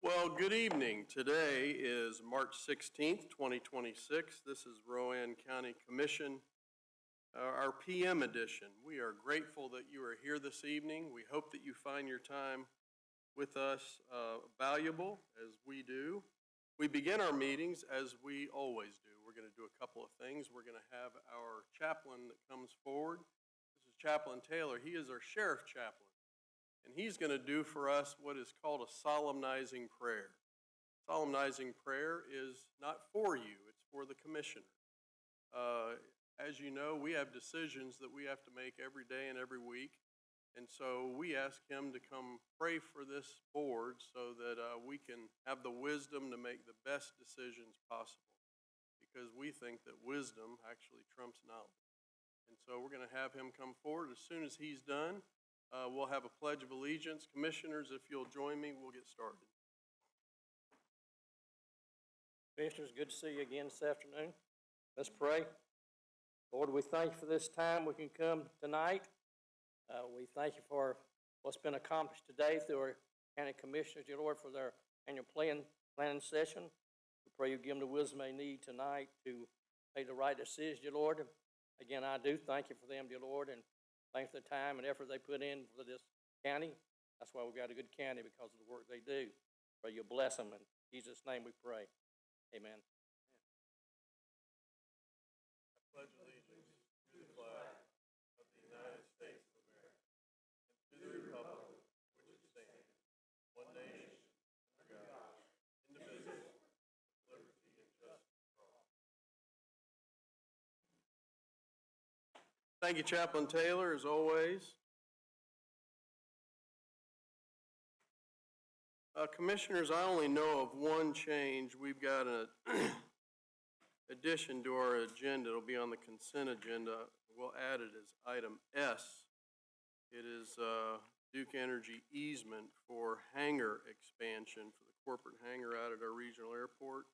Well, good evening. Today is March 16th, 2026. This is Rowan County Commission, our PM edition. We are grateful that you are here this evening. We hope that you find your time with us valuable, as we do. We begin our meetings as we always do. We're going to do a couple of things. We're going to have our chaplain that comes forward. This is Chaplain Taylor. He is our sheriff chaplain. And he's going to do for us what is called a solemnizing prayer. Solemnizing prayer is not for you, it's for the commissioner. As you know, we have decisions that we have to make every day and every week. And so we ask him to come pray for this board so that we can have the wisdom to make the best decisions possible. Because we think that wisdom actually trumps knowledge. And so we're going to have him come forward. As soon as he's done, we'll have a pledge of allegiance. Commissioners, if you'll join me, we'll get started. Commissioners, good to see you again this afternoon. Let's pray. Lord, we thank you for this time we can come tonight. We thank you for what's been accomplished today through our county commissioners, dear Lord, for their annual planning session. We pray you give them the wisdom they need tonight to make the right decisions, dear Lord. Again, I do thank you for them, dear Lord, and thank you for the time and effort they put in for this county. That's why we've got a good county, because of the work they do. Pray you bless them. In Jesus' name we pray. Amen. I pledge allegiance to the flag of the United States of America and to the republic which it stands, one nation, under God, indivisible, with liberty and justice for all. Thank you, Chaplain Taylor, as always. Commissioners, I only know of one change. We've got an addition to our agenda. It'll be on the consent agenda. We'll add it as item S. It is Duke Energy easement for hangar expansion for the corporate hangar out at our regional airport.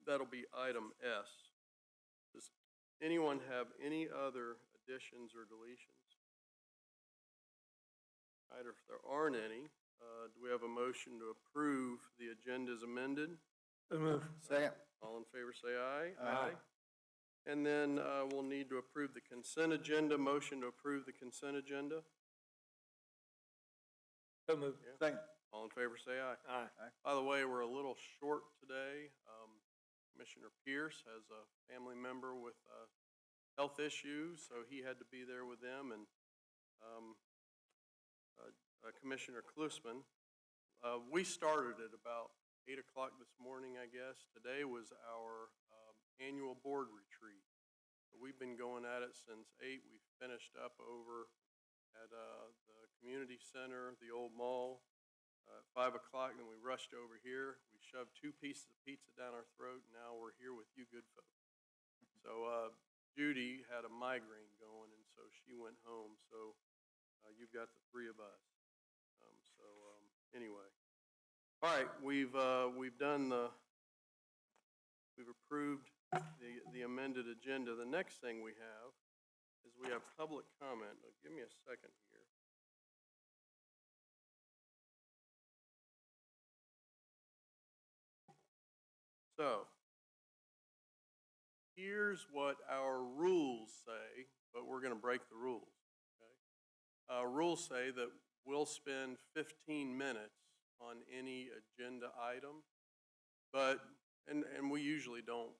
That'll be item S. Does anyone have any other additions or deletions? All right, if there aren't any, do we have a motion to approve the agenda as amended? So moved. Second. All in favor say aye. Aye. And then we'll need to approve the consent agenda. Motion to approve the consent agenda. So moved. Yeah. Second. All in favor say aye. Aye. By the way, we're a little short today. Commissioner Pierce has a family member with health issues, so he had to be there with them. And Commissioner Klusman, we started at about 8 o'clock this morning, I guess. Today was our annual board retreat. So we've been going at it since 8. We finished up over at the community center, the old mall, at 5 o'clock. Then we rushed over here. We shoved 2 pieces of pizza down our throat, and now we're here with you good folks. So Judy had a migraine going, and so she went home. So you've got the 3 of us. Anyway. All right, we've approved the amended agenda. The next thing we have is we have public comment. Now, give me a second here. So here's what our rules say, but we're going to break the rules. Okay? Rules say that we'll spend 15 minutes on any agenda item, but, and we usually don't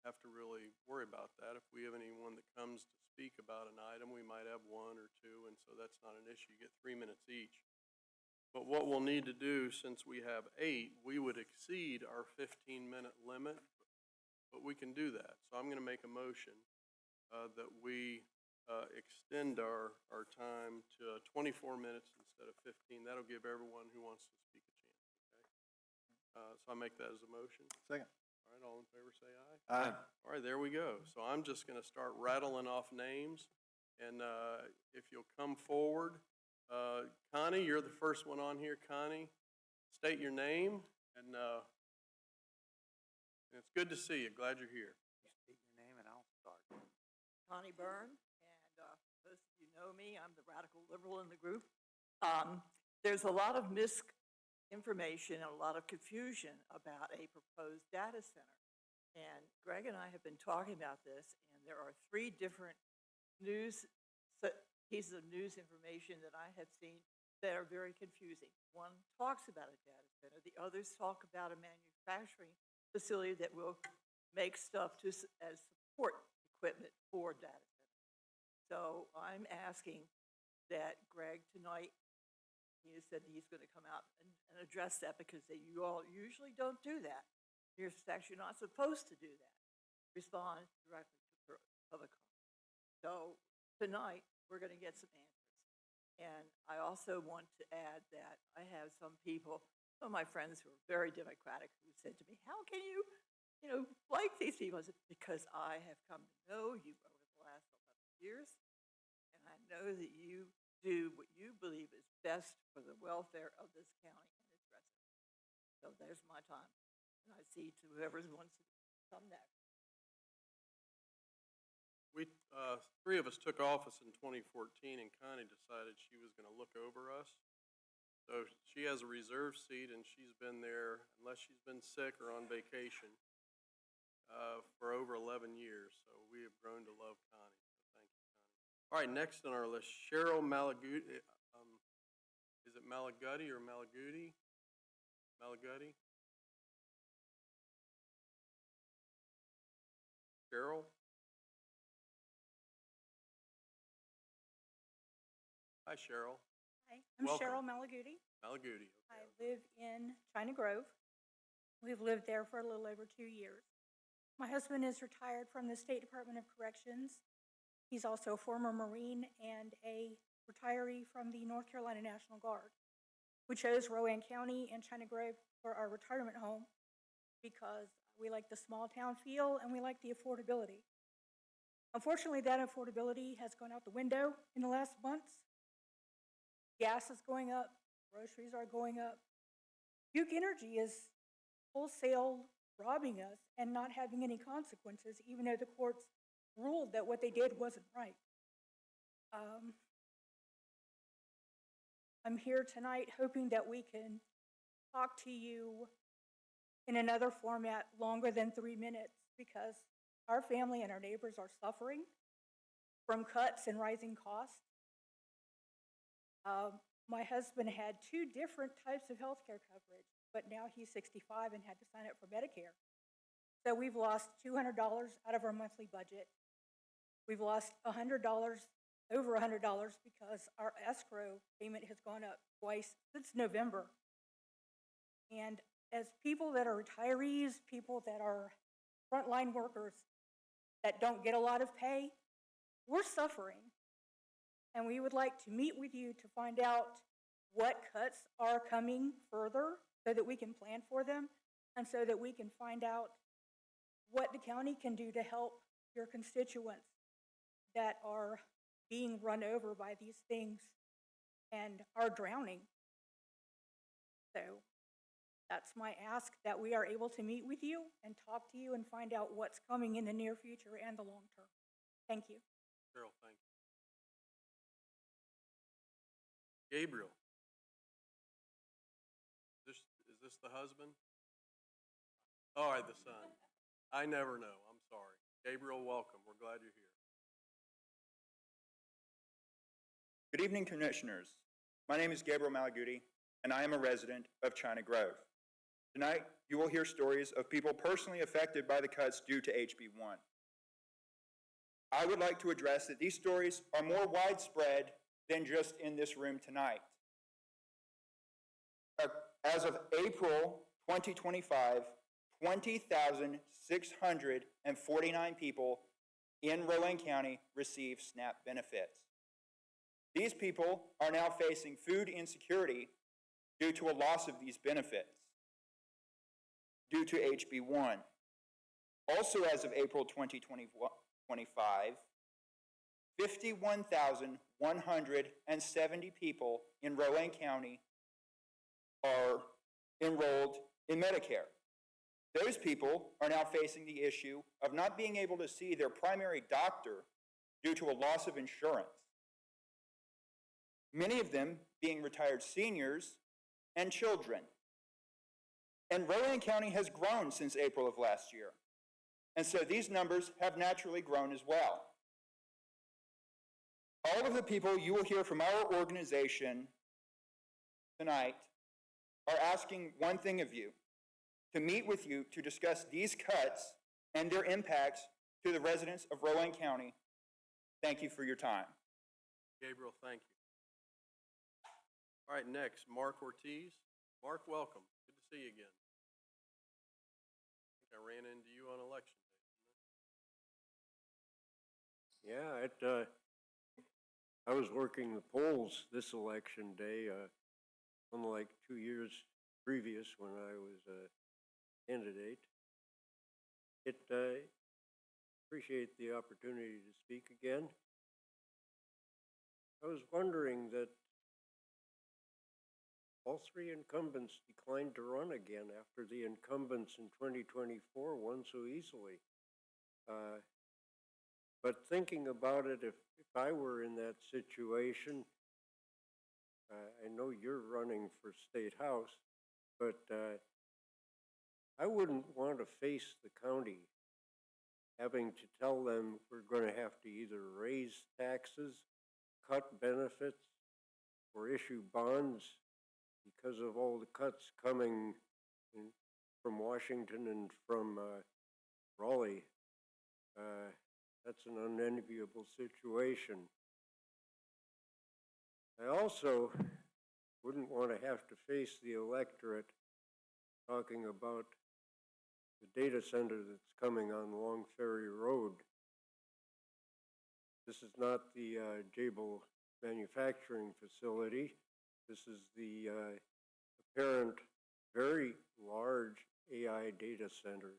have to really worry about that. If we have anyone that comes to speak about an item, we might have 1 or 2, and so that's not an issue. You get 3 minutes each. But what we'll need to do, since we have 8, we would exceed our 15-minute limit, but we can do that. So I'm going to make a motion that we extend our time to 24 minutes instead of 15. That'll give everyone who wants to speak a chance, okay? So I make that as a motion. Second. All right, all in favor say aye. Aye. All right, there we go. So I'm just going to start rattling off names, and if you'll come forward. Connie, you're the first one on here. Connie, state your name, and it's good to see you. Glad you're here. State your name and I'll start. Connie Byrne, and most of you know me. I'm the radical liberal in the group. There's a lot of information and a lot of confusion about a proposed data center. And Greg and I have been talking about this, and there are three different pieces of news information that I have seen that are very confusing. One talks about a data center, the others talk about a manufacturing facility that will make stuff as support equipment for data centers. So I'm asking that Greg tonight, he has said he's going to come out and address that because you all usually don't do that. You're actually not supposed to do that. Respond directly to public comment. So tonight, we're going to get some answers. And I also want to add that I have some people, some of my friends who are very Democratic, who said to me, how can you like these people? I said, because I have come to know you over the last 11 years, and I know that you do what you believe is best for the welfare of this county and its residents. So there's my time. And I see to whoever wants to come next. We, three of us took office in 2014, and Connie decided she was going to look over us. So she has a reserve seat, and she's been there, unless she's been sick or on vacation, for over 11 years. So we have grown to love Connie. So thank you, Connie. All right, next on our list, Cheryl Malaguti. Is it Malaguti or Malaguti? Malaguti? Cheryl? Hi, Cheryl. Hi, I'm Welcome. Cheryl Malaguti. Malaguti. I Okay. live in China Grove. We've lived there for a little over 2 years. My husband is retired from the State Department of Corrections. He's also a former Marine and a retiree from the North Carolina National Guard. We chose Rowan County and China Grove for our retirement home because we like the small town feel and we like the affordability. Unfortunately, that affordability has gone out the window in the last months. Gas is going up, groceries are going up. Duke Energy is wholesale robbing us and not having any consequences, even though the courts ruled that what they did wasn't right. I'm here tonight hoping that we can talk to you in another format longer than 3 minutes because our family and our neighbors are suffering from cuts and rising costs. My husband had 2 different types of health care coverage, but now he's 65 and had to sign up for Medicare. So we've lost $200 out of our monthly budget. We've lost $100, over $100, because our escrow payment has gone up twice since November. And as people that are retirees, people that are frontline workers that don't get a lot of pay, we're suffering. And we would like to meet with you to find out what cuts are coming further so that we can plan for them and so that we can find out what the county can do to help your constituents that are being run over by these things and are drowning. So that's my ask, that we are able to meet with you and talk to you and find out what's coming in the near future and the long term. Thank you. Cheryl, thank you. Gabriel. Is this the husband? All right, the son. I never know. I'm sorry. Gabriel, welcome. We're glad you're here. Good evening, Commissioners. My name is Gabriel Malaguti, and I am a resident of China Grove. Tonight, you will hear stories of people personally affected by the cuts due to HB1. I would like to address that these stories are more widespread than just in this room tonight. As of April 2025, 20,649 people in Rowan County receive SNAP benefits. These people are now facing food insecurity due to a loss of these benefits due to HB1. Also, as of April 2025, 51,170 people in Rowan County are enrolled in Medicare. Those people are now facing the issue of not being able to see their primary doctor due to a loss of insurance. Many of them being retired seniors and children And Rowan County has grown since April of last year. And so these numbers have naturally grown as well. All of the people you will hear from our organization tonight are asking one thing of you: to meet with you to discuss these cuts and their impacts to the residents of Rowan County. Thank you for your time. Gabriel, thank you. All right, next, Mark Ortiz. Mark, welcome. Good to see you again. I think I ran into you on election day. Yeah, I was working the polls this election day, unlike 2 years previous when I was a candidate. Appreciate the opportunity to speak again. I was wondering that all three incumbents declined to run again after the incumbents in 2024 won so easily. But thinking about it, if I were in that situation, I know you're running for State House, but I wouldn't want to face the county having to tell them we're going to have to either raise taxes, cut benefits, or issue bonds because of all the cuts coming from Washington and from Raleigh. That's an unenviable situation. I also wouldn't want to have to face the electorate talking about the data center that's coming on Long Ferry Road. This is not the Jabil manufacturing facility. This is the apparent very large AI data center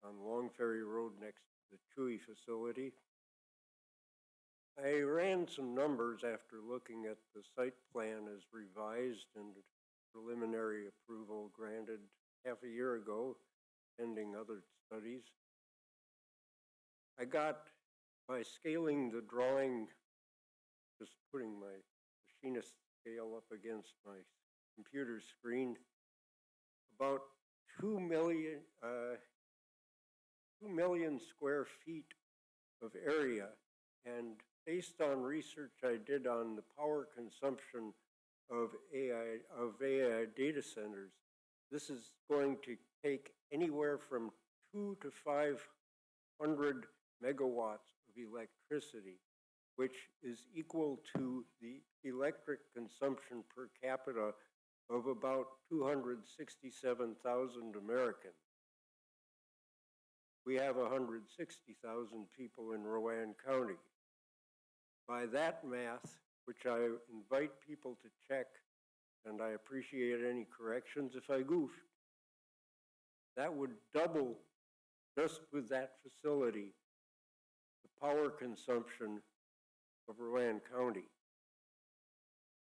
on Long Ferry Road next to the Chewy facility. I ran some numbers after looking at the site plan as revised and preliminary approval granted half a year ago, pending other studies. I got, by scaling the drawing, just putting my machinist scale up against my computer screen, about 2 million square feet of area. And based on research I did on the power consumption of AI data centers, this is going to take anywhere from 200 to 500 megawatts of electricity, which is equal to the electric consumption per capita of about 267,000 Americans. We have 160,000 people in Rowan County. By that math, which I invite people to check, and I appreciate any corrections if I goof, that would double, just with that facility, the power consumption of Rowan County.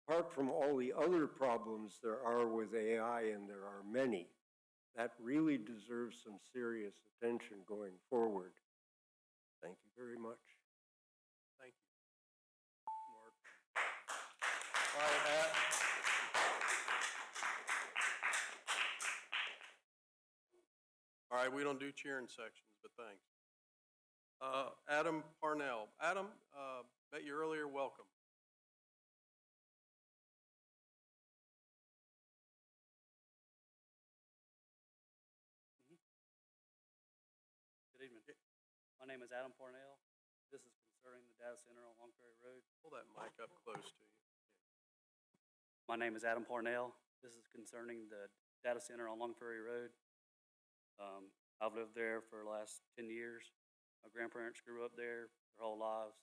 Apart from all the other problems there are with AI, and there are many, that really deserves some serious attention going forward. Thank you very much. Thank you, Mark. All right, all right, we don't do cheering sections, but thanks. Adam Parnell. Adam, met you earlier, welcome. Good evening. My name is Adam Parnell. This is concerning the data center on Long Ferry Road. Pull that mic up close to you. My name is Adam Parnell. This is concerning the data center on Long Ferry Road. I've lived there for the last 10 years. My grandparents grew up there their whole lives.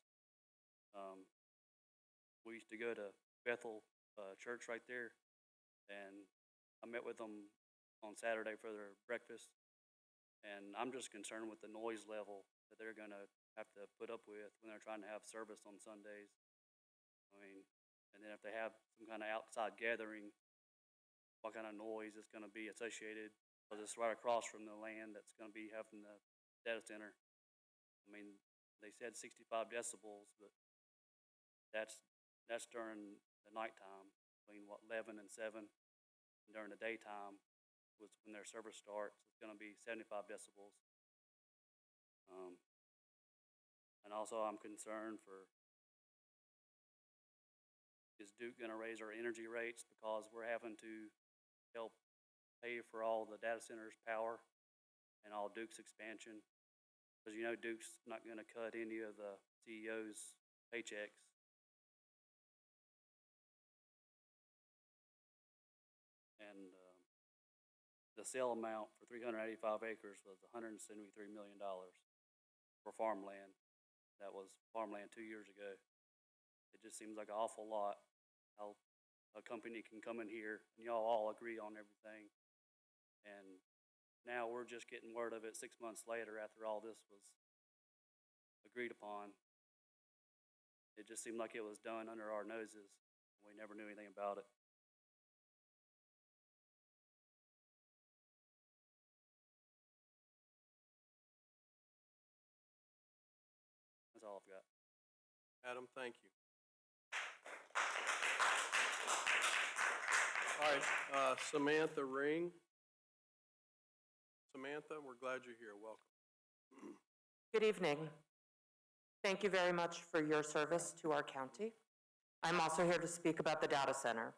We used to go to Bethel Church right there, and I met with them on Saturday for their breakfast. And I'm just concerned with the noise level that they're going to have to put up with when they're trying to have service on Sundays. I mean, and then if they have some kind of outside gathering, what kind of noise is going to be associated? Because it's right across from the land that's going to be having the data center. I mean, they said 65 decibels, but that's during the nighttime, between what, 11 and 7. And during the daytime, when their service starts. It's gonna be 75 decibels. And also I'm concerned for, is Duke gonna raise our energy rates because we're having to help pay for all the data centers' power and all Duke's expansion? Because you know Duke's not gonna cut any of the CEO's paychecks. And the sale amount for 385 acres was $173 million for farmland. That was farmland 2 years ago. It just seems like an awful lot how a company can come in here and y'all all agree on everything. And now we're just getting word of it 6 months later after all this was agreed upon. It just seemed like it was done under our noses. We never knew anything about it. That's all I've got. Adam, thank you. All right, Samantha Ring. Samantha, we're glad you're here. Welcome. Good evening. Thank you very much for your service to our county. I'm also here to speak about the data center.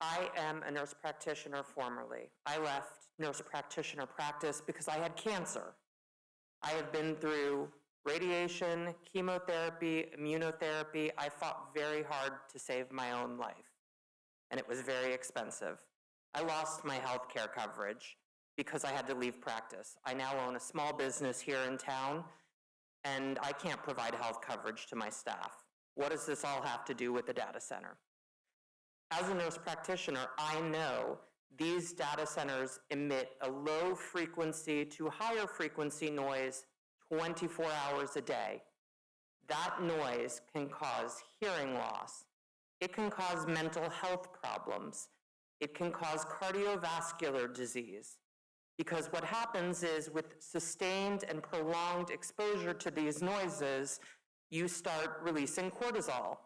I am a nurse practitioner formerly. I left nurse practitioner practice because I had cancer. I have been through radiation, chemotherapy, immunotherapy. I fought very hard to save my own life, and it was very expensive. I lost my health care coverage because I had to leave practice. I now own a small business here in town, and I can't provide health coverage to my staff. What does this all have to do with the data center? As a nurse practitioner, I know these data centers emit a low frequency to higher frequency noise 24 hours a day. That noise can cause hearing loss. It can cause mental health problems. It can cause cardiovascular disease. Because what happens is with sustained and prolonged exposure to these noises, you start releasing cortisol.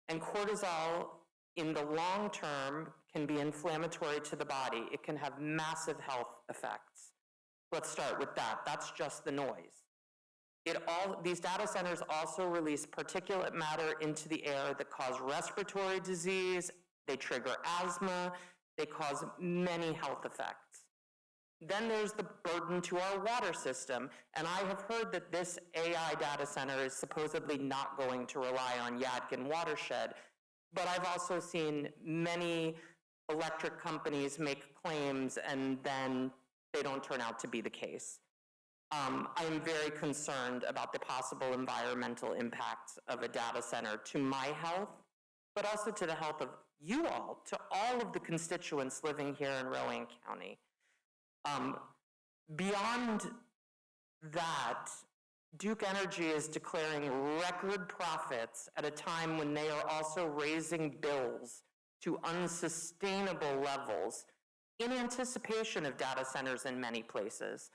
And cortisol in the long term can be inflammatory to the body. It can have massive health effects. Let's start with that. That's just the noise. These data centers also release particulate matter into the air that cause respiratory disease, they trigger asthma, they cause many health effects. Then there's the burden to our water system, and I have heard that this AI data center is supposedly not going to rely on Yadkin watershed, but I've also seen many electric companies make claims and then they don't turn out to be the case. I am very concerned about the possible environmental impacts of a data center to my health, but also to the health of you all, to all of the constituents living here in Rowan County. Beyond that, Duke Energy is declaring record profits at a time when they are also raising bills to unsustainable levels in anticipation of data centers in many places.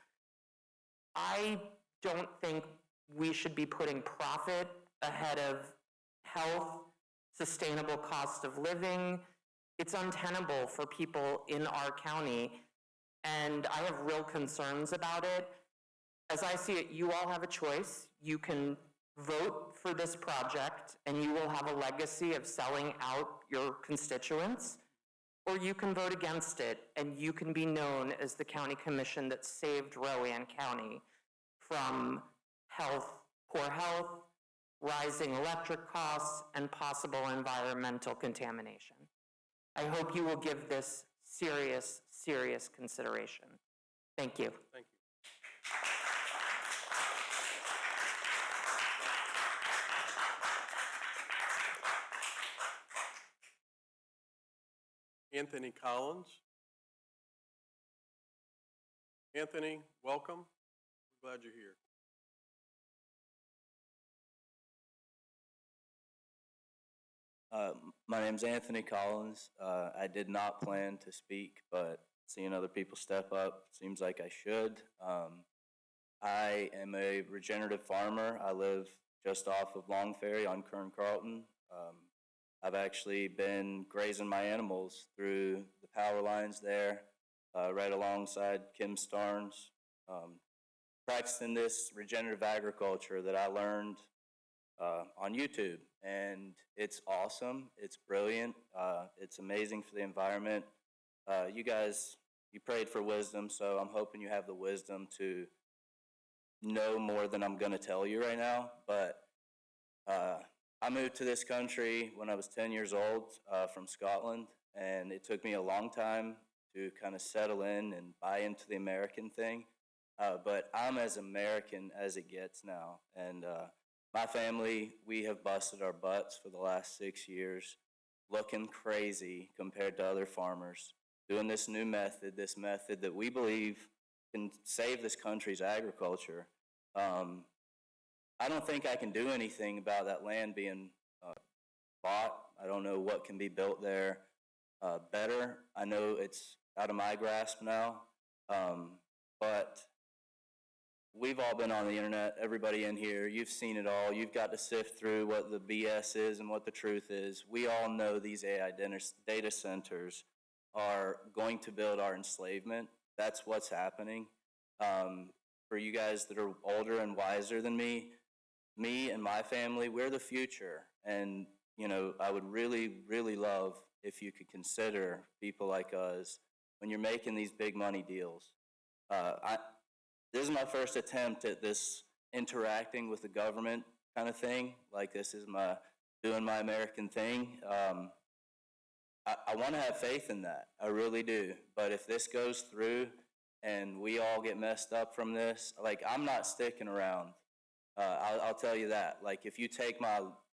I don't think we should be putting profit ahead of health, sustainable cost of living. It's untenable for people in our county, and I have real concerns about it. As I see it, you all have a choice. You can vote for this project, and you will have a legacy of selling out your constituents, or you can vote against it, and you can be known as the county commission that saved Rowan County from poor health, rising electric costs, and possible environmental contamination. I hope you will give this serious, serious consideration. Thank you. Thank you. Anthony Collins. Anthony, welcome. We're glad you're here. My name's Anthony Collins. I did not plan to speak, but seeing other people step up seems like I should. I am a regenerative farmer. I live just off of Long Ferry on Kern Carlton. I've actually been grazing my animals through the power lines there right alongside Kim Starnes, practicing this regenerative agriculture that I learned on YouTube. And it's awesome. It's brilliant. It's amazing for the environment. You guys, you prayed for wisdom, so I'm hoping you have the wisdom to know more than I'm going to tell you right now. But I moved to this country when I was 10 years old from Scotland, and it took me a long time to kind of settle in and buy into the American thing. But I'm as American as it gets now. And my family, we have busted our butts for the last 6 years, looking crazy compared to other farmers, doing this new method, this method that we believe can save this country's agriculture. I don't think I can do anything about that land being bought. I don't know what can be built there better. I know it's out of my grasp now, but we've all been on the internet, everybody in here, you've seen it all. You've got to sift through what the BS is and what the truth is. We all know these AI data centers are going to build our enslavement. That's what's happening. For you guys that are older and wiser than me and my family, we're the future. And, you know, I would really, really love if you could consider people like us when you're making these big money deals. This is my first attempt at this interacting with the government kind of thing. Like, this is doing my American thing. I want to have faith in that. I really do. But if this goes through and we all get messed up from this, like, I'm not sticking around. I'll tell you that. Like, if you take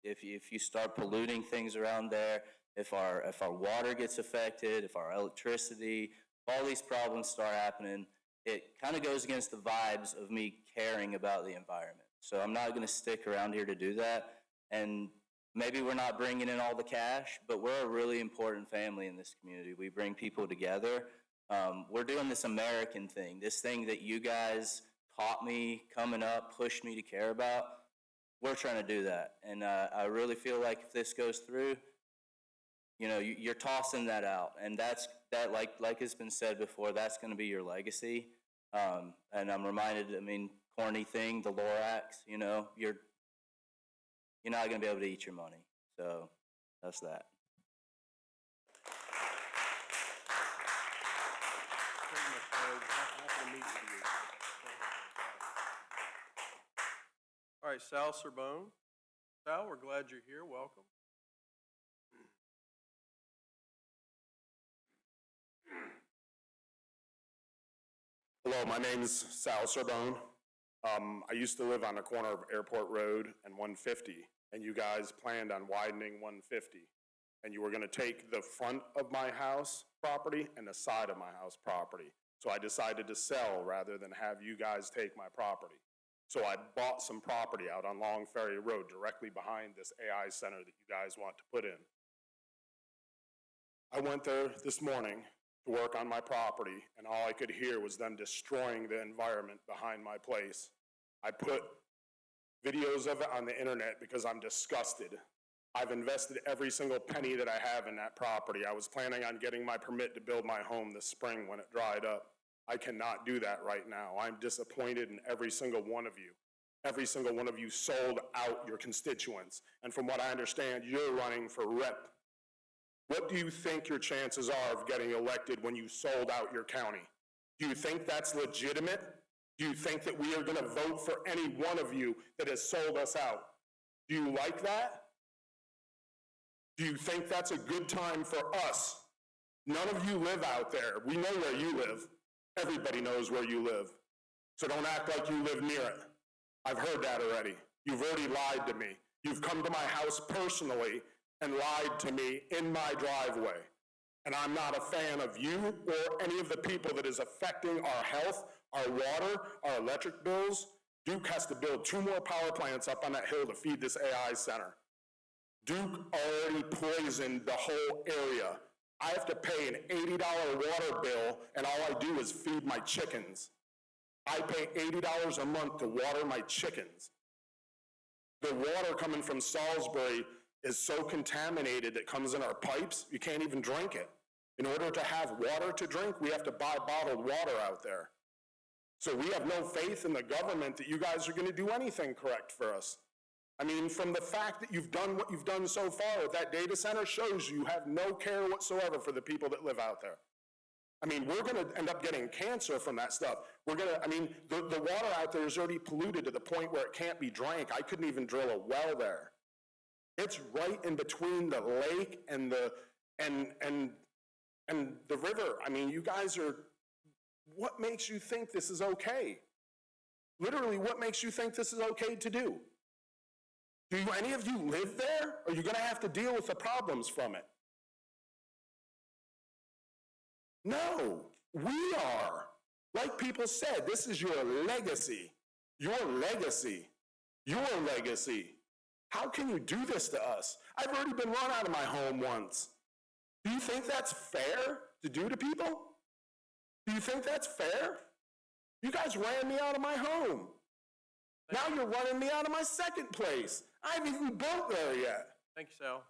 if you start polluting things around there, if our water gets affected, if our electricity, all these problems start happening, it kind of goes against the vibes of me caring about the environment. So I'm not going to stick around here to do that. And maybe we're not bringing in all the cash, but we're a really important family in this community. We bring people together. We're doing this American thing, this thing that you guys taught me coming up, pushed me to care about. We're trying to do that. And I really feel like if this goes through, you know, you're tossing that out. And like has been said before, that's going to be your legacy. And I'm reminded, I mean, corny thing, the Lorax, you know, you're not going to be able to eat your money. So that's that. All right, Sal Sorbonne. Sal, we're glad you're here. Welcome. Hello, my name is Sal Sorbonne. I used to live on the corner of Airport Road and 150, and you guys planned on widening 150. And you were going to take the front of my house property and the side of my house property. So I decided to sell rather than have you guys take my property. So I bought some property out on Long Ferry Road directly behind this AI center that you guys want to put in. I went there this morning to work on my property, and all I could hear was them destroying the environment behind my place. I put videos of it on the internet because I'm disgusted. I've invested every single penny that I have in that property. I was planning on getting my permit to build my home this spring when it dried up. I cannot do that right now. I'm disappointed in every single one of you. Every single one of you sold out your constituents. And from what I understand, you're running for rep. What do you think your chances are of getting elected when you sold out your county? Do you think that's legitimate? Do you think that we are going to vote for any one of you that has sold us out? Do you like that? Do you think that's a good time for us? None of you live out there. We know where you live. Everybody knows where you live. So don't act like you live near it. I've heard that already. You've already lied to me. You've come to my house personally and lied to me in my driveway. And I'm not a fan of you or any of the people that is affecting our health, our water, our electric bills. Duke has to build 2 more power plants up on that hill to feed this AI center. Duke already poisoned the whole area. I have to pay an $80 water bill, and all I do is feed my chickens. I pay $80 a month to water my chickens. The water coming from Salisbury is so contaminated that comes in our pipes, you can't even drink it. In order to have water to drink, we have to buy bottled water out there. So we have no faith in the government that you guys are going to do anything correct for us. I mean, from the fact that you've done what you've done so far with that data center shows you have no care whatsoever for the people that live out there. I mean, we're going to end up getting cancer from that stuff. We're going to, I mean, the water out there is already polluted to the point where it can't be drank. I couldn't even drill a well there. It's right in between the lake and the river. I mean, you guys are, what makes you think this is okay? Literally, what makes you think this is okay to do? Do any of you live there? Or are you going to have to deal with the problems from it? No, we are. Like people said, this is your legacy. Your legacy. Your legacy. How can you do this to us? I've already been run out of my home once. Do you think that's fair to do to people? Do you think that's fair? You guys ran me out of my home. Now you're running me out of my second place. I haven't even built there yet. Thank you, Sal.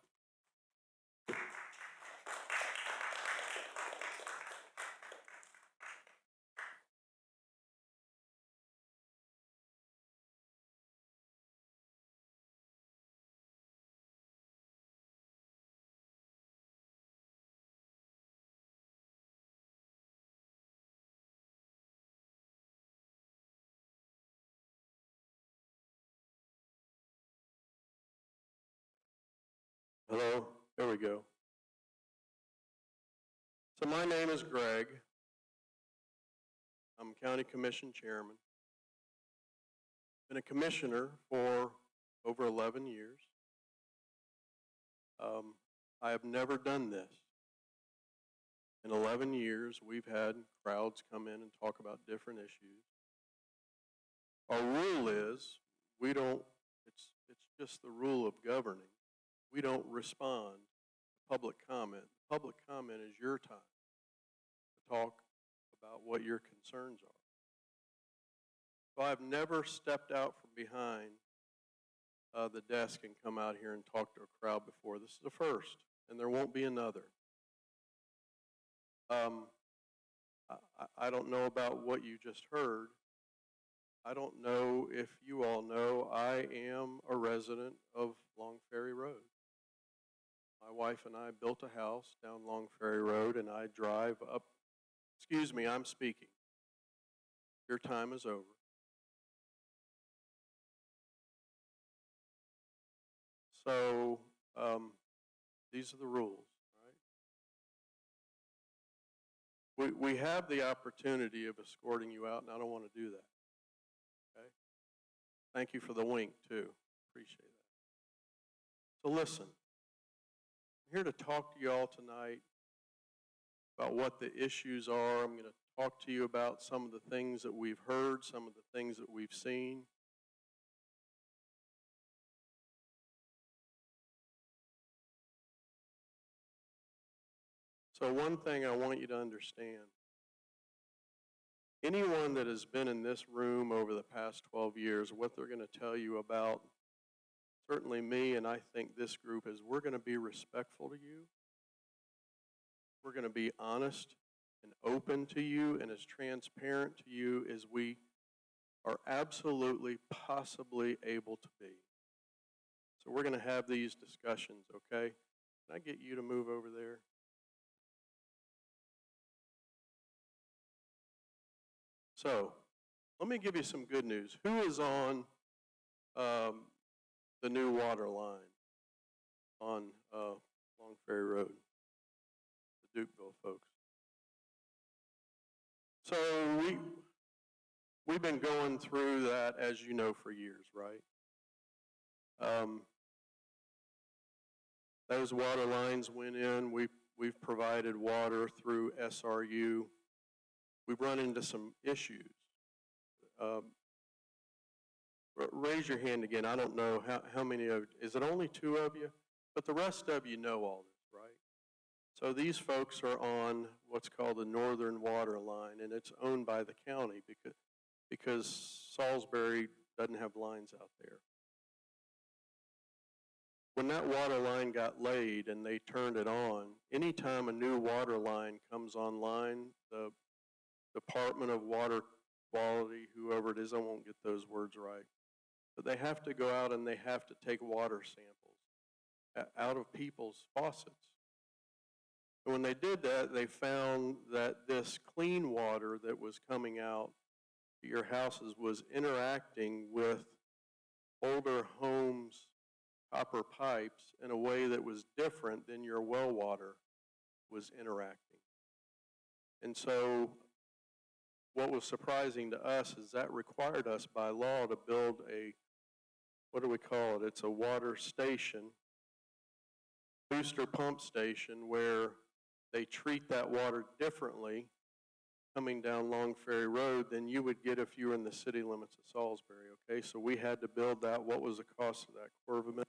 Hello, there we go. So my name is Greg. I'm County Commission Chairman. Been a commissioner for over 11 years. I have never done this. In 11 years, we've had crowds come in and talk about different issues. Our rule is, it's just the rule of governing. We don't respond to public comment. Public comment is your time to talk about what your concerns are. So I've never stepped out from behind the desk and come out here and talk to a crowd before. This is the first, and there won't be another. I don't know about what you just heard. I don't know if you all know, I am a resident of Long Ferry Road. My wife and I built a house down Long Ferry Road, and I drive up. Excuse me, I'm speaking. Your time is over. So these are the rules, right? We have the opportunity of escorting you out, and I don't want to do that. Okay? Thank you for the wink, too. Appreciate that. So listen, I'm here to talk to you all tonight about what the issues are. I'm going to talk to you about some of the things that we've heard, some of the things that we've seen. So one thing I want you to understand, anyone that has been in this room over the past 12 years, what they're going to tell you about, certainly me and I think this group, is we're going to be respectful to you. We're going to be honest and open to you and as transparent to you as we are absolutely possibly able to be. So we're going to have these discussions, okay? Can I get you to move over there? So, let me give you some good news. Who is on the new water line on Long Ferry Road? The Dukeville folks. So, we've been going through that, as you know, for years, right? Those water lines went in. We've provided water through SRU. We've run into some issues. Raise your hand again. I don't know how many of, is it only 2 of you? But the rest of you know all this, right? So these folks are on what's called the Northern Water Line, and it's owned by the county because Salisbury doesn't have lines out there. when that water line got laid and they turned it on, anytime a new water line comes online, the Department of Water Quality, whoever it is, I won't get those words right, but they have to go out and they have to take water samples out of people's faucets. And when they did that, they found that this clean water that was coming out to your houses was interacting with older homes' copper pipes in a way that was different than your well water was interacting. And so what was surprising to us is that required us by law to build a, what do we call it? It's a water station, booster pump station, where they treat that water differently coming down Long Ferry Road than you would get if you were in the city limits of Salisbury, okay? So we had to build that. What was the cost of that? $250,000?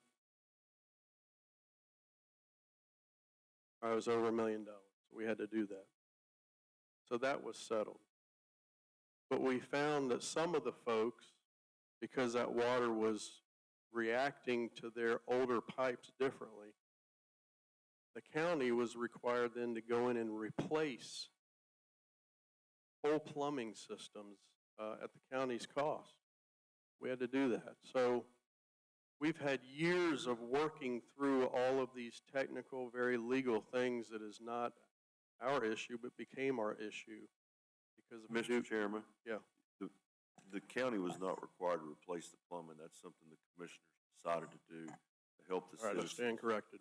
It was over $1 million. So we had to do that. So that was settled. But we found that some of the folks, because that water was reacting to their older pipes differently, the county was required then to go in and replace whole plumbing systems at the county's cost. We had to do that. So we've had years of working through all of these technical, very legal things that is not our issue, but became our issue because of Mr. Chairman? Yeah. The county was not required to replace the plumbing. That's something the commissioners decided to do to help the All right, I citizens. stand corrected.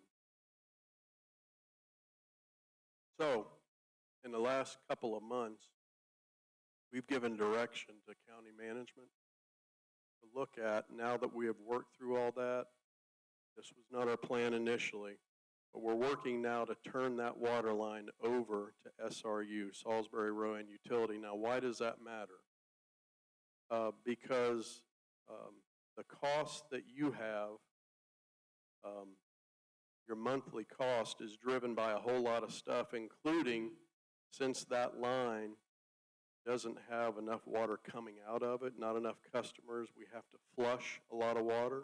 So, in the last couple of months, we've given direction to county management to look at, now that we have worked through all that. This was not our plan initially, but we're working now to turn that water line over to SRU, Salisbury Rowan Utility. Now, why does that matter? Because the cost that you have, your monthly cost, is driven by a whole lot of stuff, including, since that line doesn't have enough water coming out of it, not enough customers, we have to flush a lot of water,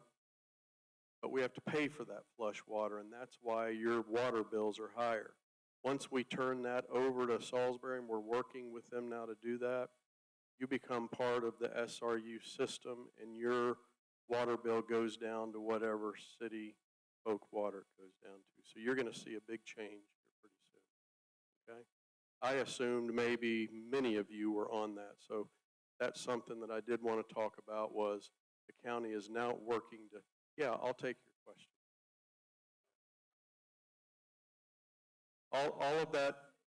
but we have to pay for that flush water, and that's why your water bills are higher. Once we turn that over to Salisbury, and we're working with them now to do that, you become part of the SRU system, and your water bill goes down to whatever city Oak Water goes down to. So you're going to see a big change here pretty soon, okay? I assumed maybe many of you were on that, so that's something that I did want to talk about, was the county is now working to, yeah, I'll take your question.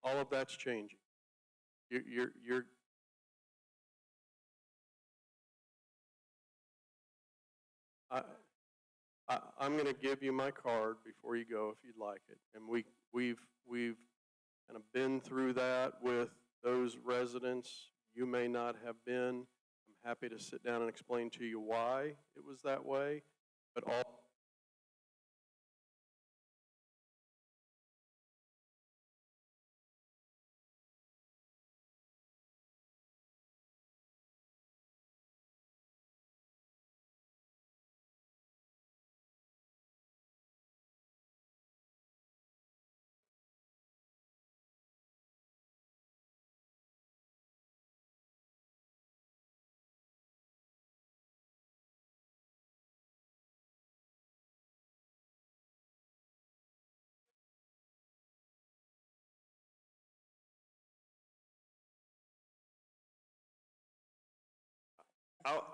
All of that's changing. You're I'm going to give you my card before you go if you'd like it. And we've kind of been through that with those residents. You may not have been. I'm happy to sit down and explain to you why it was that way. But all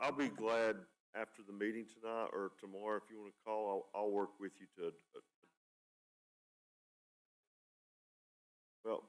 I'll be glad after the meeting tonight or tomorrow, if you want to call, I'll work with you to, well,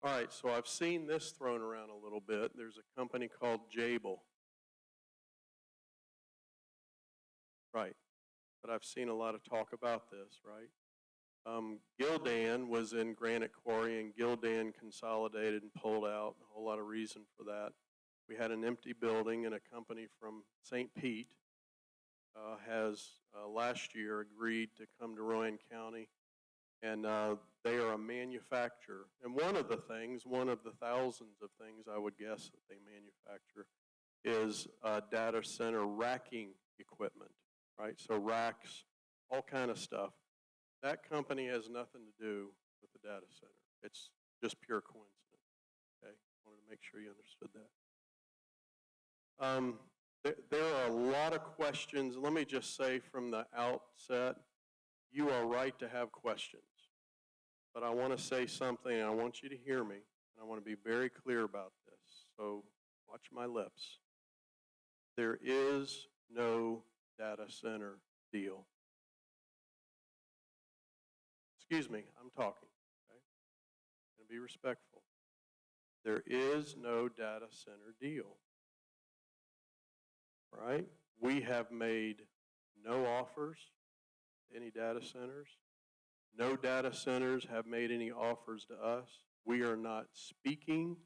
All right, so I've seen this thrown around a little bit. There's a company called Jabil. Right, but I've seen a lot of talk about this, right? Gildan was in Granite Quarry, and Gildan consolidated and pulled out, a whole lot of reason for that. We had an empty building, and a company from St. Pete has last year agreed to come to Rowan County, and they are a manufacturer. And one of the thousands of things I would guess that they manufacture is data center racking equipment, right? So racks, all kind of stuff. That company has nothing to do with the data center. It's just pure coincidence, okay? Wanted to make sure you understood that. There are a lot of questions. Let me just say from the outset, you are right to have questions. But I want to say something, and I want you to hear me, and I want to be very clear about this. So watch my lips. There is no data center deal. Excuse me, I'm talking, okay? I'm going to be respectful. There is no data center deal, right? We have made no offers to any data centers. No data centers have made any offers to us. We are not speaking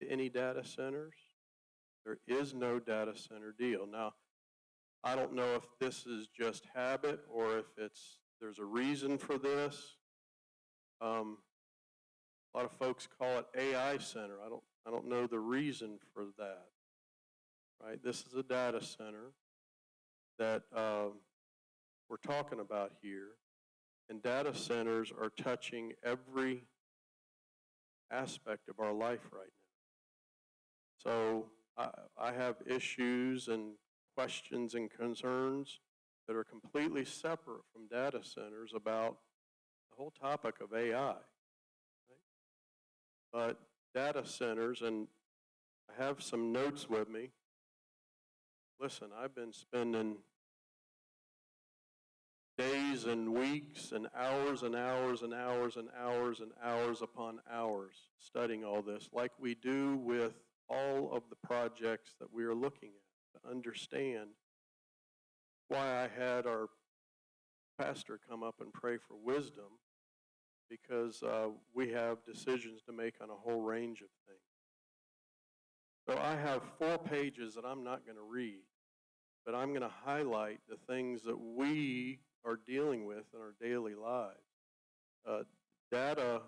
to any data centers. There is no data center deal. Now, I don't know if this is just habit or if there's a reason for this. A lot of folks call it AI center. I don't know the reason for that. Right? This is a data center that we're talking about here. And data centers are touching every aspect of our life right now. So I have issues and questions and concerns that are completely separate from data centers about the whole topic of AI. Right? But data centers, and I have some notes with me. Listen, I've been spending days and weeks and hours and hours and hours and hours and hours upon hours studying all this, like we do with all of the projects that we are looking at, to understand why I had our pastor come up and pray for wisdom, because we have decisions to make on a whole range of things. So I have 4 pages that I'm not going to read, but I'm going to highlight the things that we are dealing with in our daily lives. Data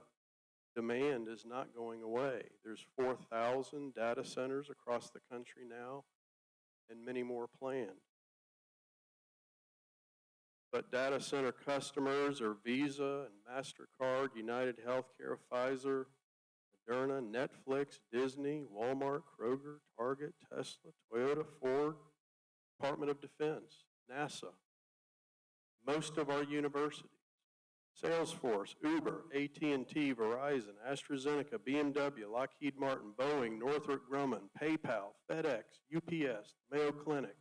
demand is not going away. There's 4,000 data centers across the country now, and many more planned. But data center customers are Visa and MasterCard, United Healthcare, Pfizer, Moderna, Netflix, Disney, Walmart, Kroger, Target, Tesla, Toyota, Ford, Department of Defense, NASA, most of our universities, Salesforce, Uber, AT&T, Verizon, AstraZeneca, BMW, Lockheed Martin, Boeing, Northrop Grumman, PayPal, FedEx, UPS, Mayo Clinic,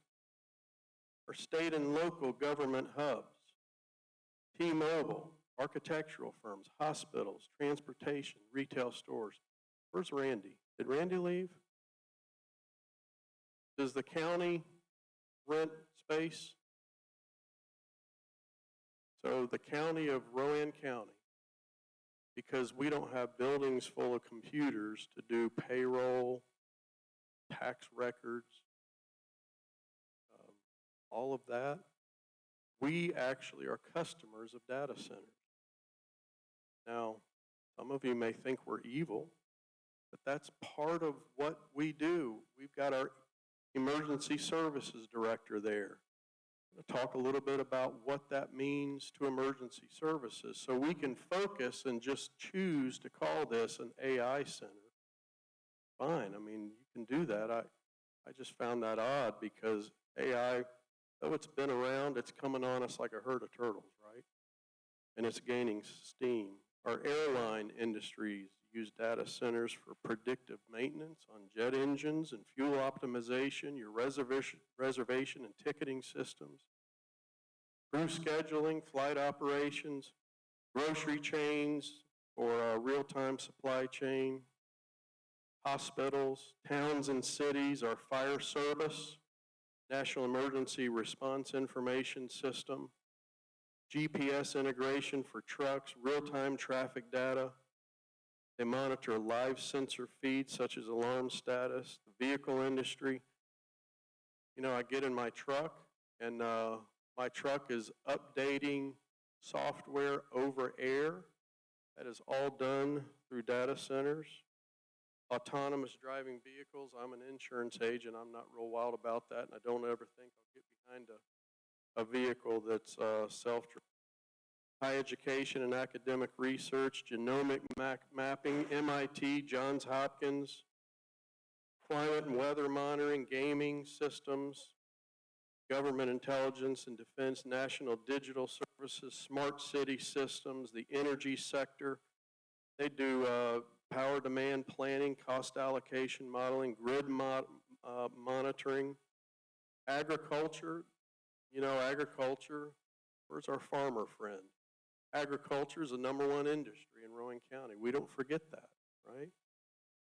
our state and local government hubs, T-Mobile, architectural firms, hospitals, transportation, retail stores. Where's Randy? Did Randy leave? Does the county rent space? So the county of Rowan County, because we don't have buildings full of computers to do payroll, tax records, all of that, we actually are customers of data centers. Now, some of you may think we're evil, but that's part of what we do. We've got our emergency services director there. I'm going to talk a little bit about what that means to emergency services, so we can focus and just choose to call this an AI center. Fine, I mean, you can do that. I just found that odd, because AI, though it's been around, it's coming on us like a herd of turtles, right? And it's gaining steam. Our airline industries use data centers for predictive maintenance on jet engines and fuel optimization, your reservation and ticketing systems, crew scheduling, flight operations, grocery chains, for real-time supply chain, hospitals, towns and cities, our fire service, National Emergency Response Information System, GPS integration for trucks, real-time traffic data. They monitor live sensor feeds such as alarm status, the vehicle industry. You know, I get in my truck and my truck is updating software over air. That is all done through data centers. Autonomous driving vehicles, I'm an insurance agent. I'm not real wild about that, and I don't ever think I'll get behind a vehicle that's self-driving. High education and academic research, genomic mapping, MIT, Johns Hopkins, climate and weather monitoring, gaming systems, government intelligence and defense, national digital services, smart city systems, the energy sector. They do power demand planning, cost allocation modeling, grid monitoring, agriculture. You know, agriculture, where's our farmer friend? Agriculture is the #1 industry in Rowan County. We don't forget that, right?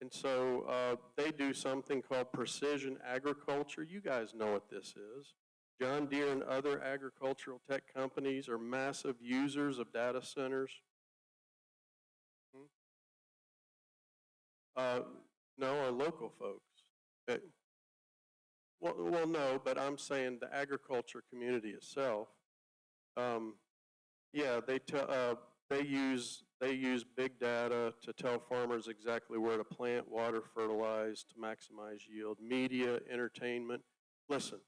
And so they do something called precision agriculture. You guys know what this is. John Deere and other agricultural tech companies are massive users of data centers. No, our local folks. Well, no, but I'm saying the agriculture community itself. Yeah, they use big data to tell farmers exactly where to plant, water, fertilize to maximize yield, media, entertainment. Listen,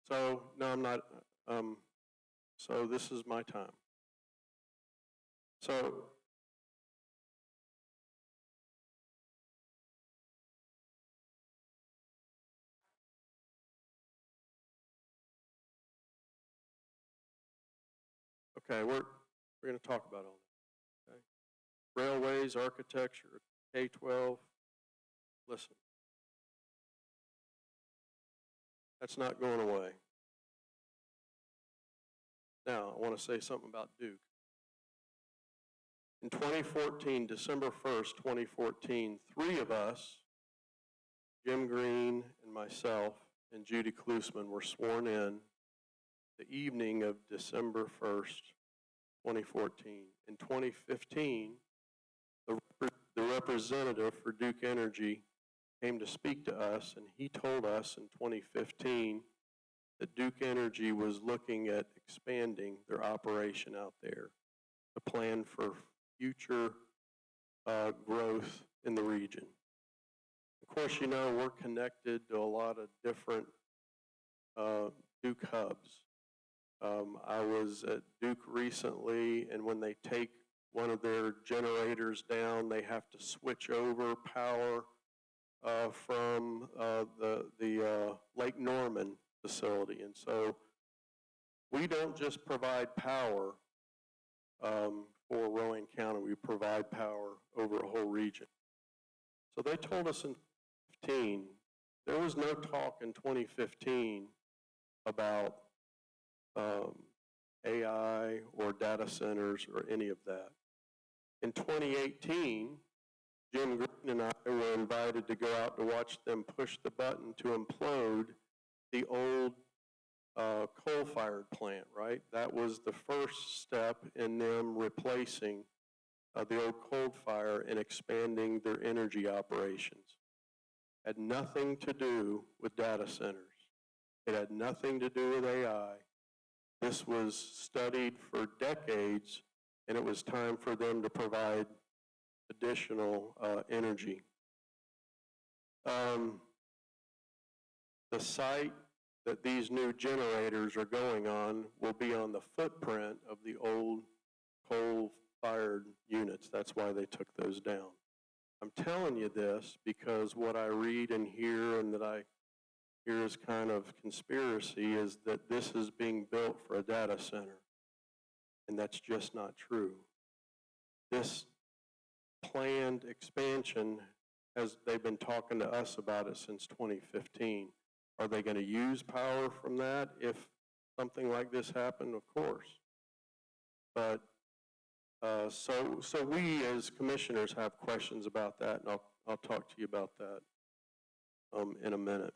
so no, I'm not. So this is my time. So. Okay, we're going to talk about all that. Okay? Railways, architecture, K-12. Listen, that's not going away. Now, I want to say something about Duke. In 2014, December 1st, 2014, 3 of us, Jim Green and myself and Judy Klusman, were sworn in the evening of December 1st, 2014. In 2015, the representative for Duke Energy came to speak to us, and he told us in 2015 that Duke Energy was looking at expanding their operation out there, a plan for future growth in the region. Of course, you know, we're connected to a lot of different Duke hubs. I was at Duke recently, and when they take one of their generators down, they have to switch over power from the Lake Norman facility. And so we don't just provide power for Rowan County, we provide power over a whole region. So they told us in 2015, there was no talk in 2015 about AI or data centers or any of that. In 2018, Jim Green and I were invited to go out to watch them push the button to implode the old coal-fired plant, right? That was the first step in them replacing the old coal fire and expanding their energy operations. Had nothing to do with data centers. It had nothing to do with AI. This was studied for decades, and it was time for them to provide additional energy. The site that these new generators are going on will be on the footprint of the old coal-fired units. That's why they took those down. I'm telling you this because what I read and hear and that I hear as kind of conspiracy is that this is being built for a data center, and that's just not true. This planned expansion, as they've been talking to us about it since 2015. Are they going to use power from that if something like this happened? Of course. But So we as commissioners have questions about that, and I'll talk to you about that in a minute.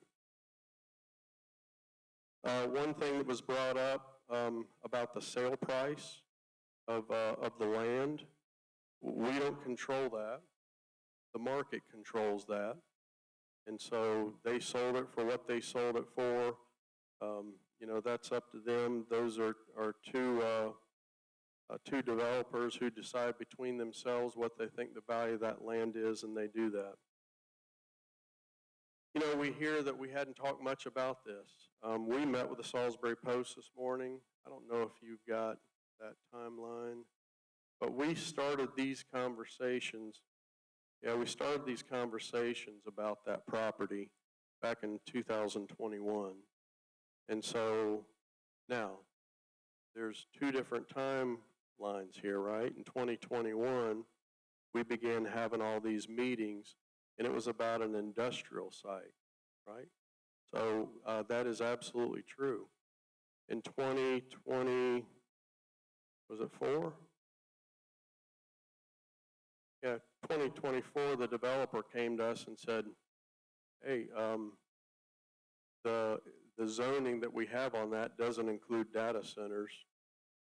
One thing that was brought up about the sale price of the land, we don't control that. The market controls that. And so they sold it for what they sold it for. That's up to them. Those are two developers who decide between themselves what they think the value of that land is, and they do that. We hear that we hadn't talked much about this. We met with the Salisbury Post this morning. I don't know if you've got that timeline, but we started these conversations. We started these conversations about that property back in 2021. And so now there's two different timelines here, right? In 2021, we began having all these meetings, and it was about an industrial site, right? So that is absolutely true. In 2020, was it 4? Yeah, 2024, the developer came to us and said, hey, the zoning that we have on that doesn't include data centers.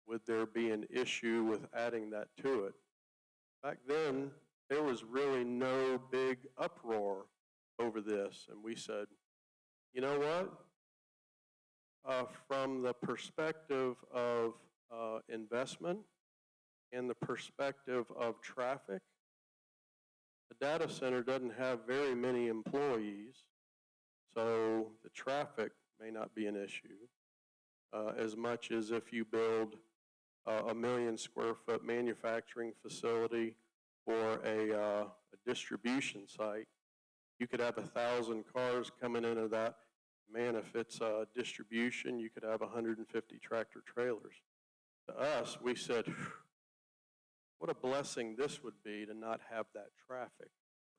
Would there be an issue with adding that to it? Back then, there was really no big uproar over this, and we said, you know what? From the perspective of investment and the perspective of traffic, the data center doesn't have very many employees, so the traffic may not be an issue as much as if you build a 1 million square foot manufacturing facility or a distribution site. You could have 1,000 cars coming into that. Man, if it's distribution, you could have 150 tractor trailers. To us, we said, what a blessing this would be to not have that traffic,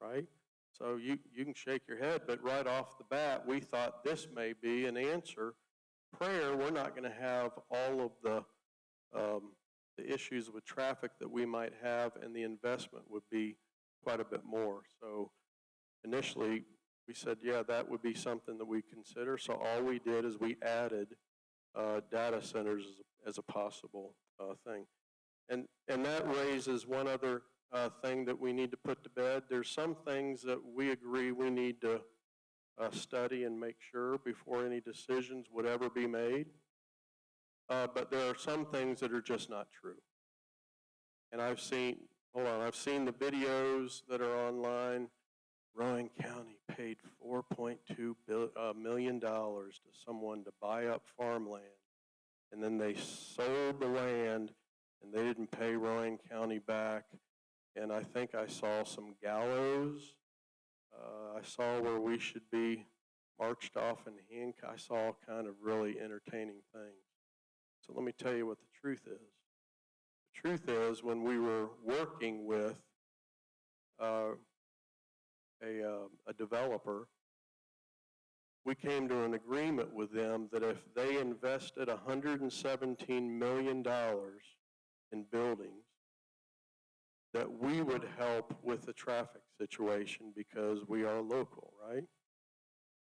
right? So you can shake your head, but right off the bat, we thought this may be an answer. Prayer, we're not going to have all of the issues with traffic that we might have, and the investment would be quite a bit more. So initially, we said, yeah, that would be something that we consider. So all we did is we added data centers as a possible thing. And that raises one other thing that we need to put to bed. There's some things that we agree we need to study and make sure before any decisions would ever be made. But there are some things that are just not true. And I've seen the videos that are online. Rowan County paid $4.2 million to someone to buy up farmland, and then they sold the land, and they didn't pay Rowan County back. And I think I saw some gallows. I saw where we should be marched off in handcuffs. I saw all kind of really entertaining things. So let me tell you what the truth is. The truth is, when we were working with a developer, we came to an agreement with them that if they invested $117 million in buildings, that we would help with the traffic situation because we are local, right?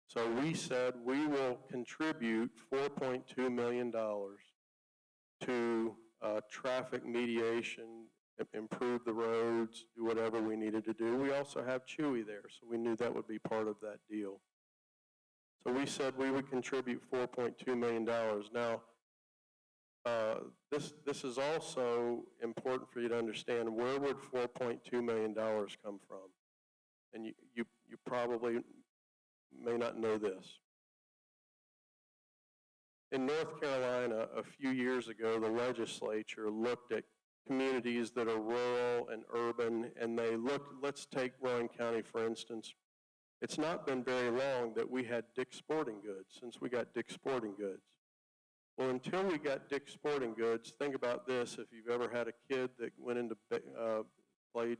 So we said we will contribute $4.2 million to traffic mediation, improve the roads, do whatever we needed to do. We also have Chewy there, so we knew that would be part of that deal. So we said we would contribute $4.2 million. Now, this is also important for you to understand. Where would $4.2 million come from? And you probably may not know this. In North Carolina, a few years ago, the legislature looked at communities that are rural and urban, and they looked, let's take Rowan County, for instance. It's not been very long that we had Dick's Sporting Goods, since we got Dick's Sporting Goods. Well, until we got Dick's Sporting Goods, think about this. If you've ever had a kid that went into, played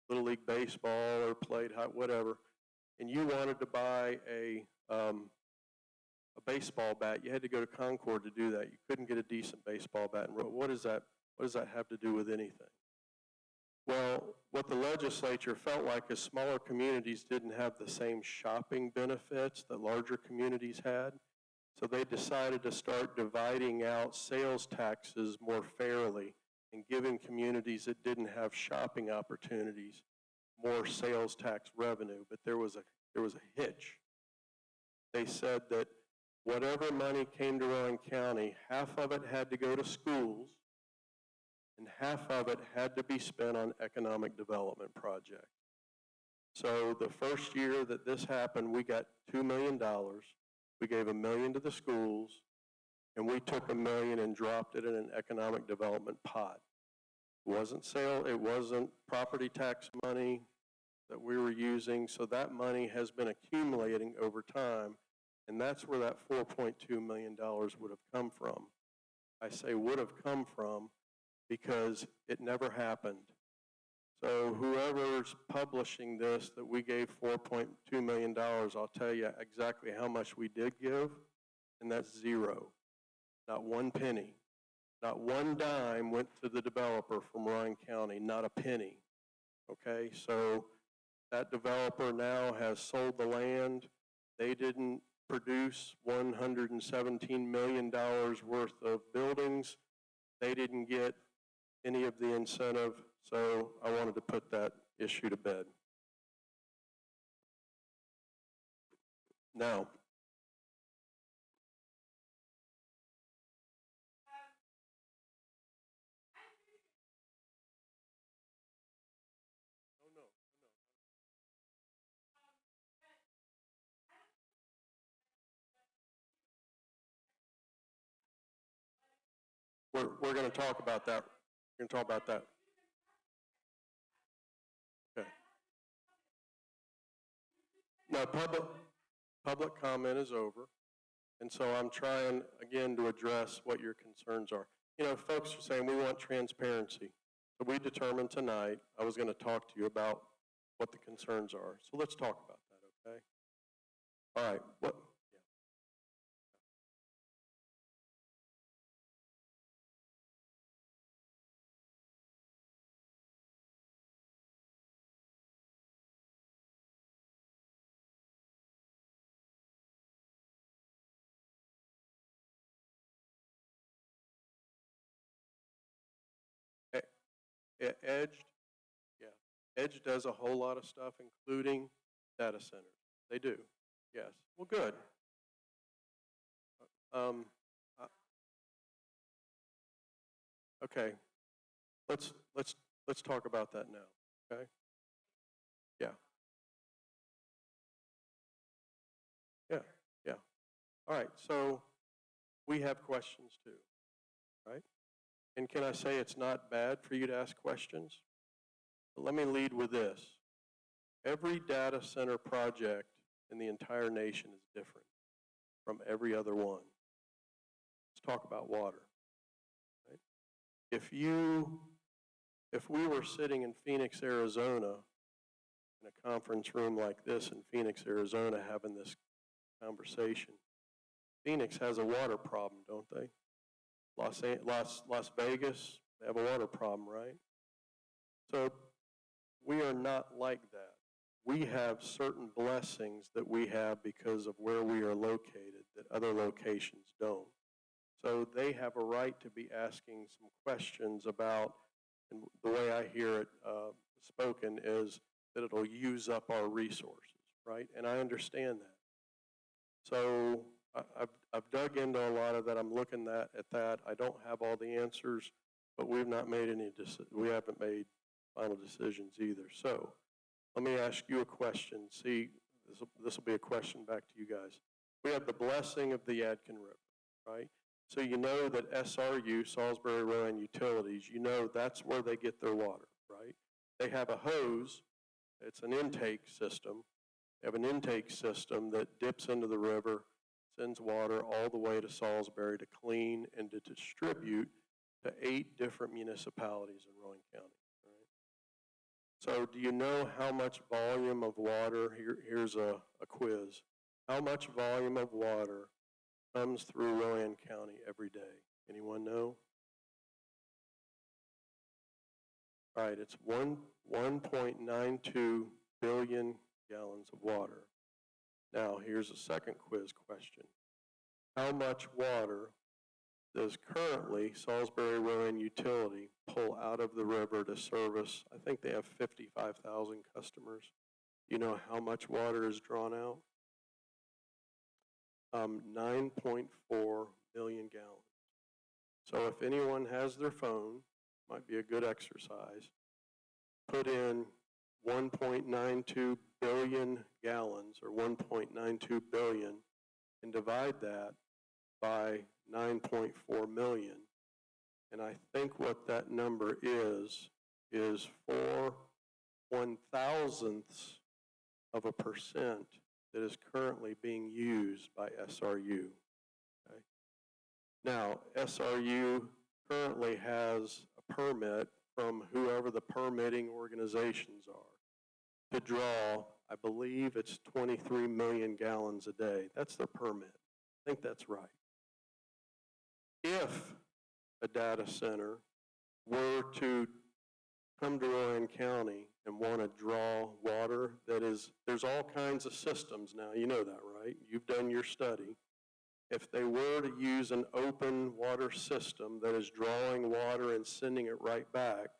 Little League Baseball or played whatever, and you wanted to buy a baseball bat, you had to go to Concord to do that. You couldn't get a decent baseball bat. And what does that have to do with anything? Well, what the legislature felt like is smaller communities didn't have the same shopping benefits that larger communities had. So they decided to start dividing out sales taxes more fairly and giving communities that didn't have shopping opportunities more sales tax revenue. But there was a hitch. They said that whatever money came to Rowan County, half of it had to go to schools and half of it had to be spent on economic development projects. So the first year that this happened, we got $2 million. We gave $1 million to the schools, and we took $1 million and dropped it in an economic development pot. It wasn't property tax money that we were using, so that money has been accumulating over time, and that's where that $4.2 million would have come from. I say would have come from because it never happened. So whoever's publishing this that we gave $4.2 million, I'll tell you exactly how much we did give, and that's zero. Not one penny. Not one dime went to the developer from Rowan County, not a penny. Okay, so that developer now has sold the land. They didn't produce $117 million worth of buildings. They didn't get any of the incentive, so I wanted to put that issue to bed. Now, we're going to talk about that. We're going to talk about that. Okay. No, public comment is over. And so I'm trying, again, to address what your concerns are. You know, folks are saying we want transparency. So we determined tonight I was going to talk to you about what the concerns are. So let's talk about that, okay? All right. What? Edge, yeah. Edge does a whole lot of stuff, including data centers. They do, yes. Well, good. Okay. Let's talk about that now. Okay. Yeah. Yeah. Yeah. All right. So we have questions too, right? And can I say it's not bad for you to ask questions? But let me lead with this. Every data center project in the entire nation is different from every other one. Let's talk about water. Right? If we were sitting in Phoenix, Arizona, in a conference room like this in Phoenix, Arizona, having this conversation, Phoenix has a water problem, don't they? Las Vegas, they have a water problem, right? So we are not like that. We have certain blessings that we have because of where we are located that other locations don't. So they have a right to be asking some questions about, and the way I hear it spoken is that it'll use up our resources, right? And I understand that. So I've dug into a lot of that. I'm looking at that. I don't have all the answers, but we've not made we haven't made final decisions either. So let me ask you a question. See, this will be a question back to you guys. We have the blessing of the Yadkin River, right? So you know that SRU, Salisbury Rowan Utilities, you know that's where they get their water, right? They have a hose. It's an intake system. They have an intake system that dips into the river, sends water all the way to Salisbury to clean and to distribute to 8 different municipalities in Rowan County. Right? So do you know how much volume of water, here's a quiz, how much volume of water comes through Rowan County every day? Anyone know? All right, it's 1.92 billion gallons of water. Now, here's a second quiz question. How much water does currently Salisbury Rowan Utility pull out of the river to service? I think they have 55,000 customers. You know how much water is drawn out? 9.4 million gallons. So if anyone has their phone, might be a good exercise, put in 1.92 billion gallons, or 1.92 billion, and divide that by 9.4 million. And I think what that number is 4/1000ths of a percent that is currently being used by SRU. Okay? Now, SRU currently has a permit from whoever the permitting organizations are to draw, I believe it's 23 million gallons a day. That's their permit. I think that's right. If a data center were to come to Rowan County and want to draw water, there's all kinds of systems now, you know that, right? You've done your study. If they were to use an open water system that is drawing water and sending it right back,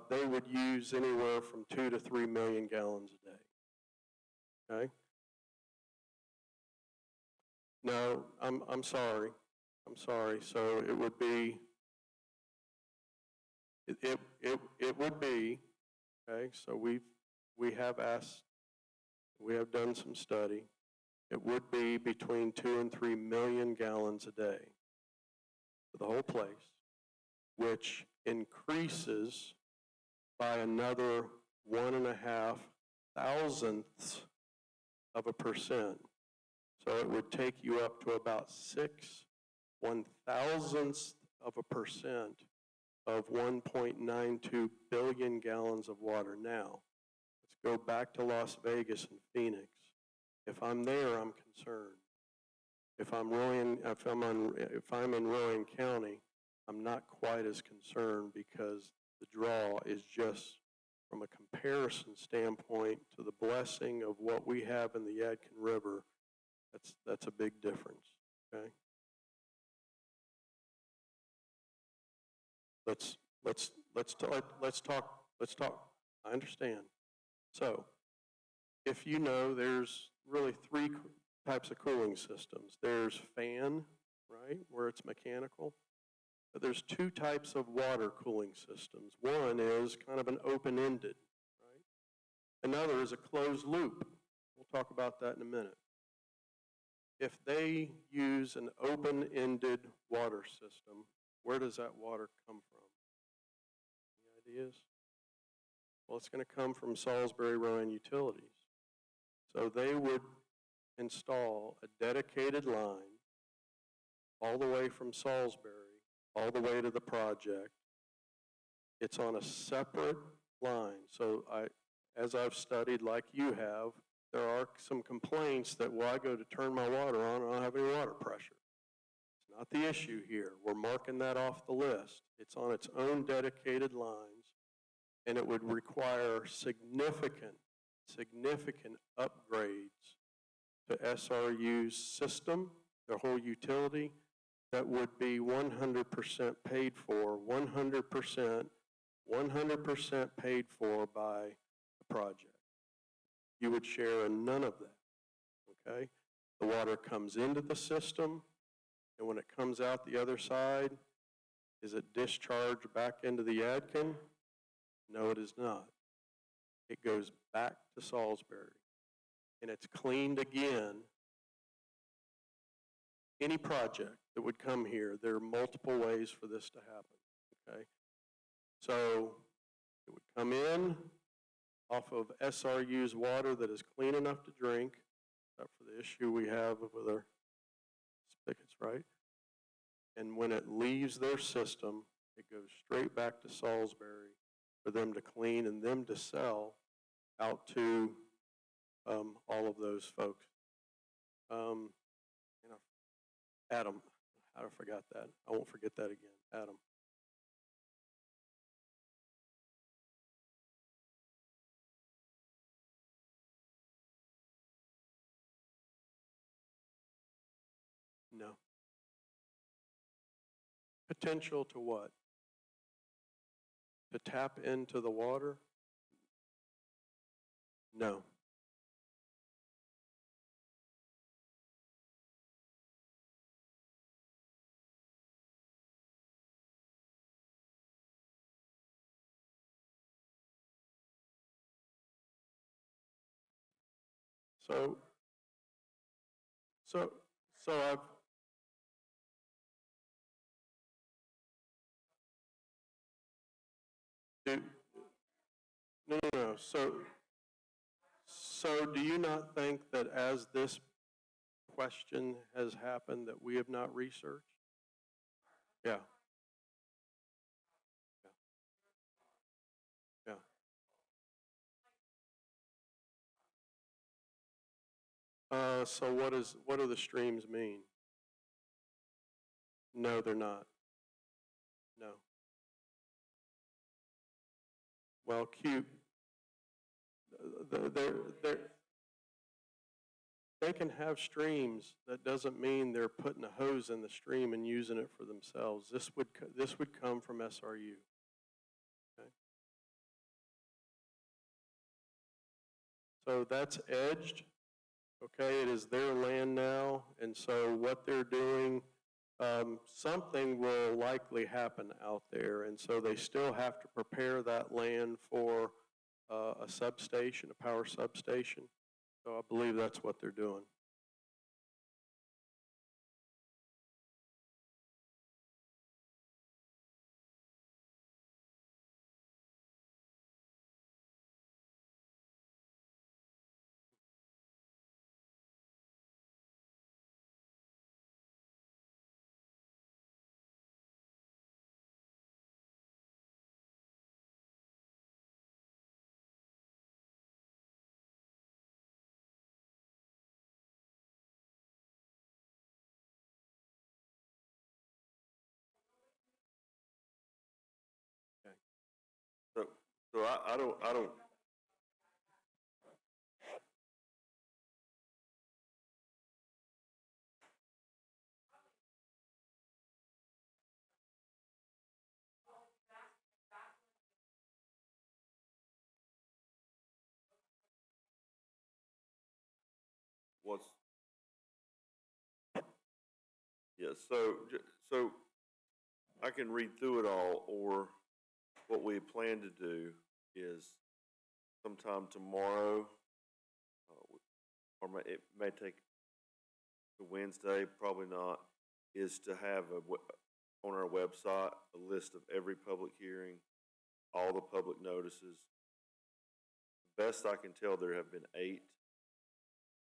they would use anywhere from 2 to 3 million gallons a day. Okay? No, I'm sorry. I'm sorry. So it would be, it would be, okay, so we have asked, we have done some study. It would be between 2 and 3 million gallons a day for the whole place, which increases by another 1.5 thousandths of a percent. So it would take you up to about 6/1000ths of a percent of 1.92 billion gallons of water. Now, let's go back to Las Vegas and Phoenix. If I'm there, I'm concerned. If I'm in Rowan County, I'm not quite as concerned because the draw is just, from a comparison standpoint to the blessing of what we have in the Yadkin River, that's a big difference. Okay. Let's talk. I understand. So, if you know, there's really 3 types of cooling systems. There's fan, right, where it's mechanical. But there's 2 types of water cooling systems. One is kind of an open-ended, right? Another is a closed loop. We'll talk about that in a minute. If they use an open-ended water system, where does that water come from? Any ideas? Well, it's going to come from Salisbury Rowan Utilities. So they would install a dedicated line all the way from Salisbury, all the way to the project. It's on a separate line. So as I've studied like you have, there are some complaints that, well, I go to turn my water on and I don't have any water pressure. It's not the issue here. We're marking that off the list. It's on its own dedicated lines, and it would require significant upgrades to SRU's system, their whole utility, that would be 100% paid for, 100% paid for by the project. You would share in none of that, okay? The water comes into the system, and when it comes out the other side, is it discharged back into the Yadkin? No, it is not. It goes back to Salisbury, and it's cleaned again. Any project that would come here, there are multiple ways for this to happen, okay? So it would come in off of SRU's water that is clean enough to drink, except for the issue we have with our spigots, right? And when it leaves their system, it goes straight back to Salisbury for them to clean and them to sell out to all of those folks. Adam, I forgot that. I won't forget that again. Adam. Potential to what? To tap into the water? No. So, so, so I've, do, no. So do you not think that as this question has happened that we have not researched? Yeah. Yeah. So what do the streams mean? No, they're not. No. Well, cute. They can have streams. That doesn't mean they're putting a hose in the stream and using it for themselves. This would come from SRU. Okay. So that's edged. Okay, it is their land now, and so what they're doing, something will likely happen out there, and so they still have to prepare that land for a substation, a power substation. So I believe that's what they're doing. Okay. So I don't, what's, yeah, so I can read through it all, or what we plan to do is sometime tomorrow, it may take to Wednesday, probably not, is to have on our website a list of every public hearing, all the public notices. Best I can tell, there have been 8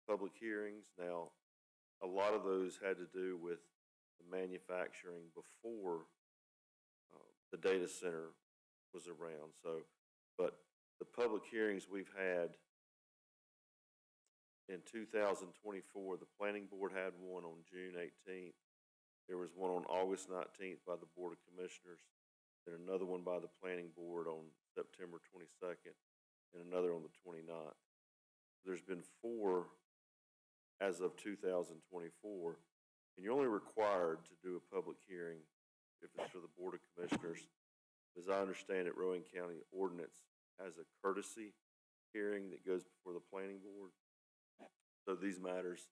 public hearings. Now, a lot of those had to do with the manufacturing before the data center was around. So, but the public hearings we've had in 2024, the Planning Board had one on June 18th. There was one on August 19th by the Board of Commissioners, then another one by the Planning Board on September 22nd, and another on the 29th. There's been 4 as of 2024, and you're only required to do a public hearing if it's for the Board of Commissioners. As I understand it, Rowan County ordinance has a courtesy hearing that goes before the Planning Board. So these matters,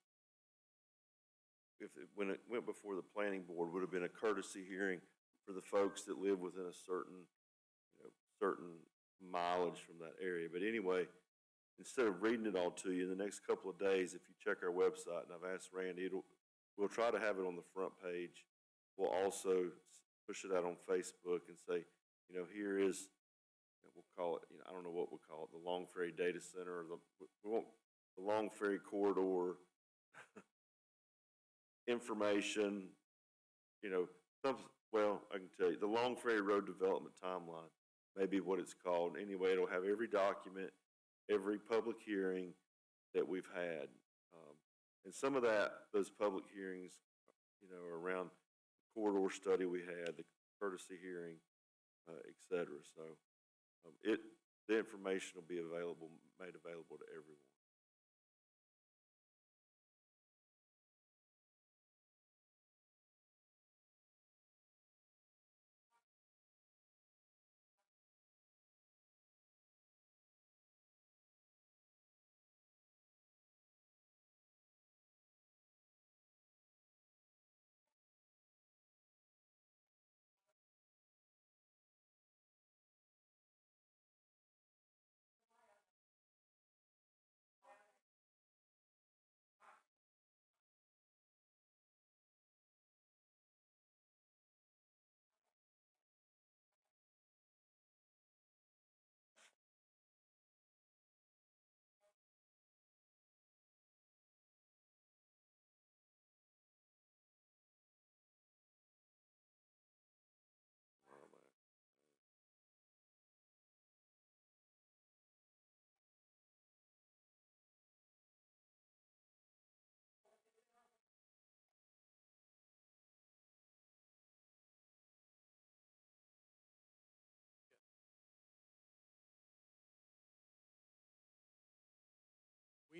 when it went before the Planning Board, would have been a courtesy hearing for the folks that live within a certain mileage from that area. But anyway, instead of reading it all to you, in the next couple of days, if you check our website, and I've asked Randy, we'll try to have it on the front page. We'll also push it out on Facebook and say, here is, we'll call it, I don't know what we'll call it, the Long Ferry Data Center, or the Long Ferry Corridor information, well, I can tell you, the Long Ferry Road Development Timeline may be what it's called. Anyway, it'll have every document, every public hearing that we've had. And some of those public hearings, are around the corridor study we had, the courtesy hearing, et cetera. So the information will be made available to everyone.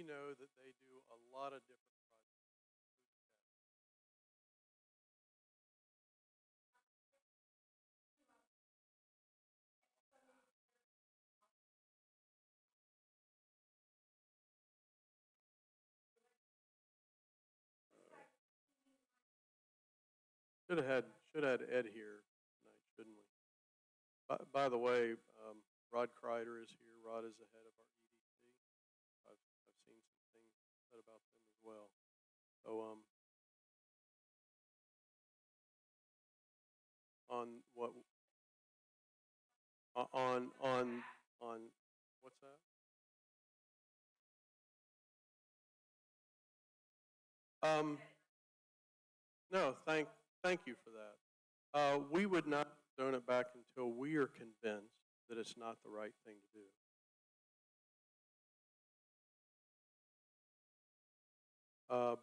we know that they do a lot of different projects. Should have had Ed here tonight, shouldn't we? By the way, Rod Kreider is here. Rod is the head of our EDC. I've seen some things said about them as well. So, on what, on, what's that? No, thank you for that. We would not zone it back until we are convinced that it's not the right thing to do.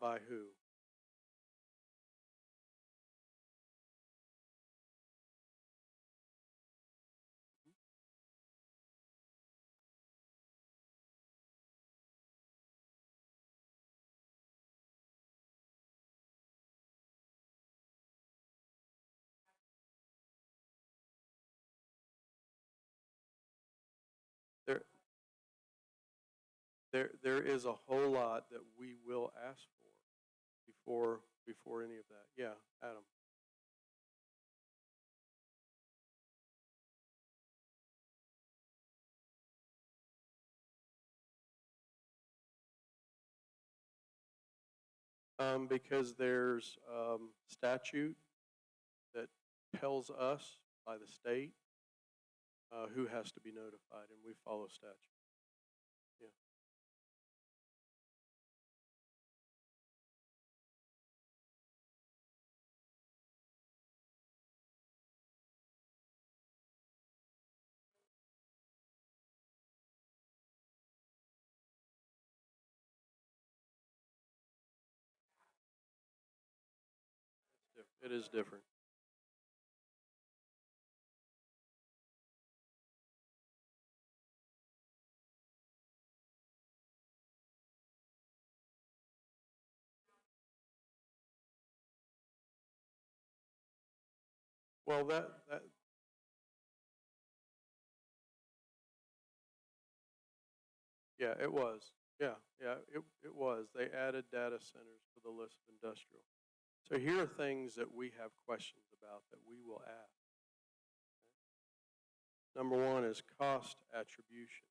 By who? There is a whole lot that we will ask for before any of that. Yeah, Adam. Because there's statute that tells us by the state who has to be notified, and we follow statute. Yeah. It is different. Well, that yeah, it was. Yeah, it was. They added data centers to the list of industrial. So here are things that we have questions about that we will ask. Number one is cost attribution.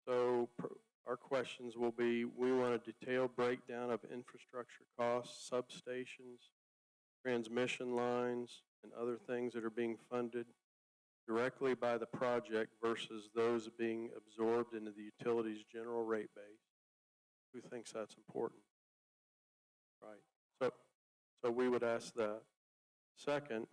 So our questions will be, we want a detailed breakdown of infrastructure costs, substations, transmission lines, and other things that are being funded directly by the project versus those being absorbed into the utility's general rate base. Who thinks that's important? Right. So we would ask that. Second,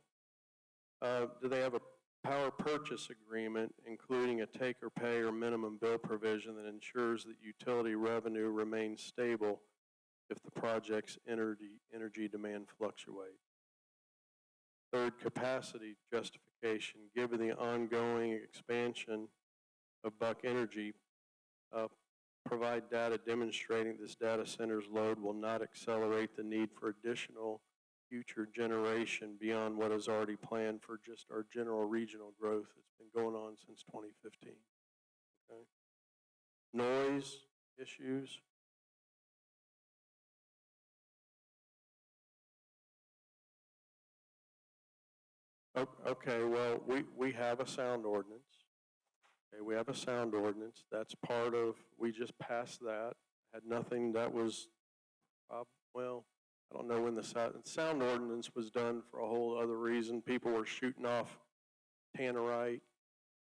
do they have a power purchase agreement, including a take-or-pay or minimum bill provision that ensures that utility revenue remains stable if the project's energy demand fluctuates? Third, capacity justification. Given the ongoing expansion of Buck Energy, provide data demonstrating this data center's load will not accelerate the need for additional future generation beyond what is already planned for just our general regional growth that's been going on since 2015. Okay. Noise issues. Okay, well, we have a sound ordinance. Okay, we have a sound ordinance. That's part of, we just passed that. Had nothing, that was, well, I don't know when the sound ordinance was done for a whole other reason. People were shooting off tannerite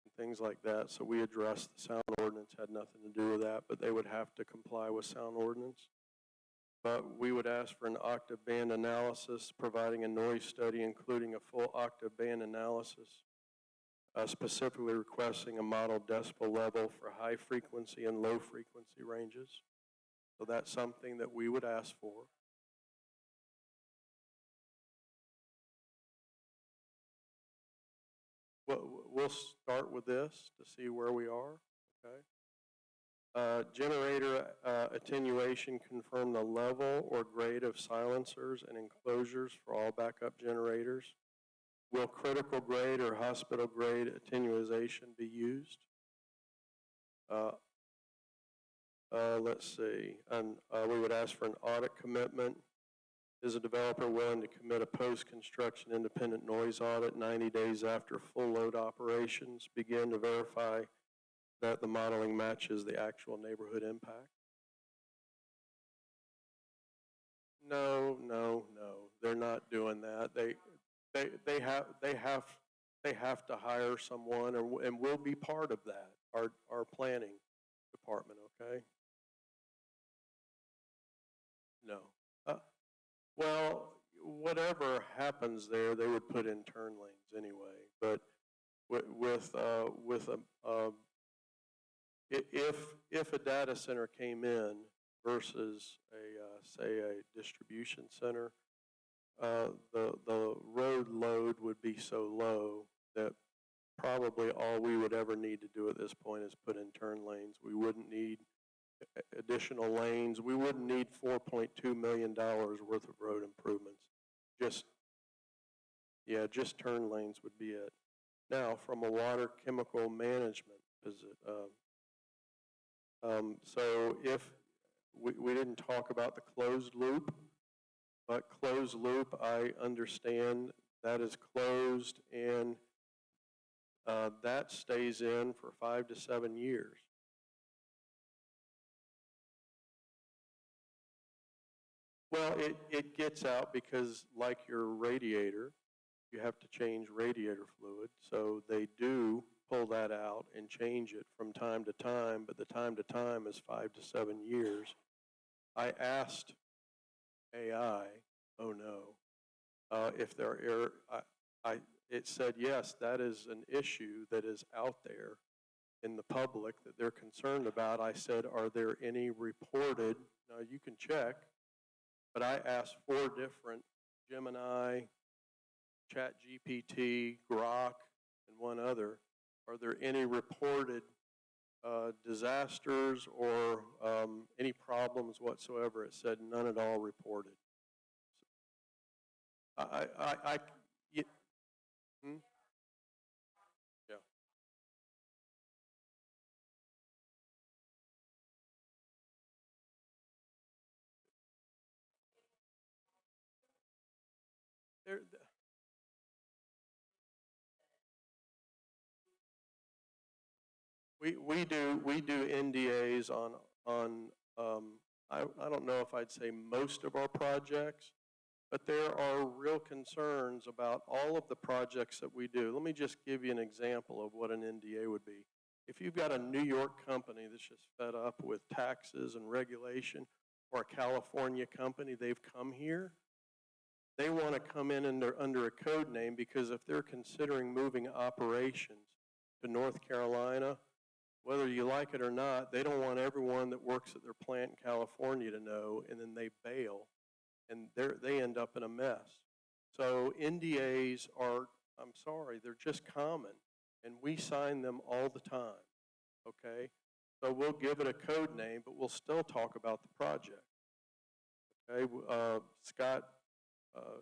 and things like that. So we addressed the sound ordinance, had nothing to do with that, but they would have to comply with sound ordinance. But we would ask for an octave band analysis, providing a noise study, including a full octave band analysis, specifically requesting a model decibel level for high frequency and low frequency ranges. So that's something that we would ask for. We'll start with this to see where we are, okay? Generator attenuation, confirm the level or grade of silencers and enclosures for all backup generators. Will critical grade or hospital grade attenuation be used? Let's see, and we would ask for an audit commitment. Is a developer willing to commit a post-construction independent noise audit 90 days after full load operations begin to verify that the modeling matches the actual neighborhood impact? No, they're not doing that. They have to hire someone, and we'll be part of that, our planning department, okay? No. Well, whatever happens there, they would put in turn lanes anyway. But if a data center came in versus say a distribution center, the road load would be so low that probably all we would ever need to do at this point is put in turn lanes. We wouldn't need additional lanes. We wouldn't need $4.2 million worth of road improvements. Just turn lanes would be it. Now, from a water chemical management, so if we didn't talk about the closed loop, but closed loop, I understand that is closed, and that stays in for 5 to 7 years. Well, it gets out because, like your radiator, you have to change radiator fluid. So they do pull that out and change it from time to time, but the time to time is 5 to 7 years. I asked AI, oh no, if there are it said, yes, that is an issue that is out there in the public that they're concerned about. I said, are there any reported, now you can check, but I asked 4 different, Gemini, ChatGPT, Grok, and one other, are there any reported disasters or any problems whatsoever? It said none at all reported. Yeah. We do NDAs on I don't know if I'd say most of our projects, but there are real concerns about all of the projects that we do. Let me just give you an example of what an NDA would be. If you've got a New York company that's just fed up with taxes and regulation, or a California company, they've come here, they want to come in under a code name because if they're considering moving operations to North Carolina, whether you like it or not, they don't want everyone that works at their plant in California to know, and then they bail, and they end up in a mess. So NDAs are, I'm sorry, they're just common, and we sign them all the time, okay? So we'll give it a code name, but we'll still talk about the project, okay? Scott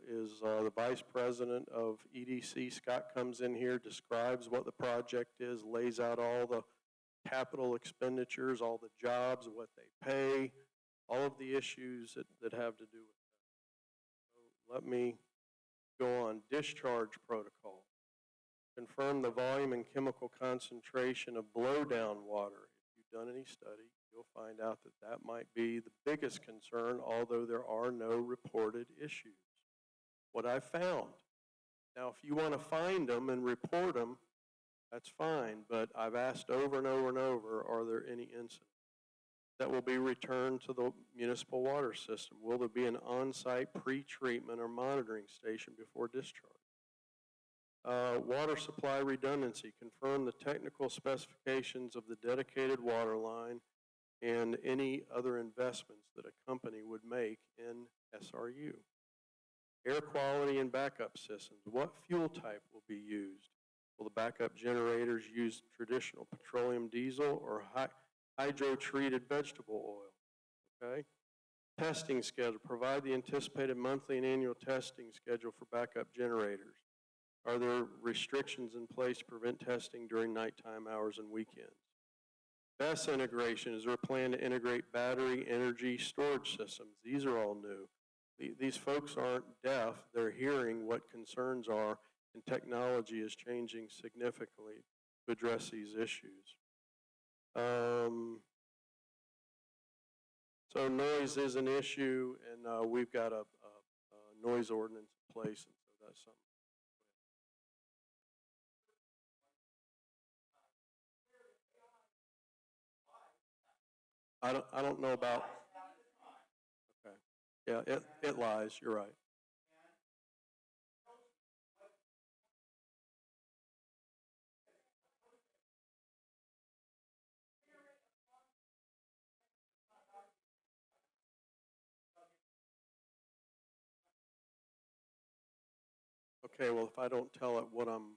is the vice president of EDC. Scott comes in here, describes what the project is, lays out all the capital expenditures, all the jobs, what they pay, all of the issues that have to do with that. So let me go on. Discharge protocol. Confirm the volume and chemical concentration of blowdown water. If you've done any study, you'll find out that that might be the biggest concern, although there are no reported issues. What I found. Now, if you want to find them and report them, that's fine, but I've asked over and over and over, are there any incidents that will be returned to the municipal water system? Will there be an on-site pre-treatment or monitoring station before discharge? Water supply redundancy. Confirm the technical specifications of the dedicated water line and any other investments that a company would make in SRU. Air quality and backup systems. What fuel type will be used? Will the backup generators use traditional petroleum diesel or hydro-treated vegetable oil, okay? Testing schedule, provide the anticipated monthly and annual testing schedule for backup generators. Are there restrictions in place to prevent testing during nighttime hours and weekends? BESS integration, is there a plan to integrate battery energy storage systems? These are all new. These folks aren't deaf, they're hearing what concerns are, and technology is changing significantly to address these issues. So noise is an issue, and we've got a noise ordinance in place, and so that's something. I don't know about. Okay. Yeah, it lies. You're right. Okay, well, if I don't tell it what I'm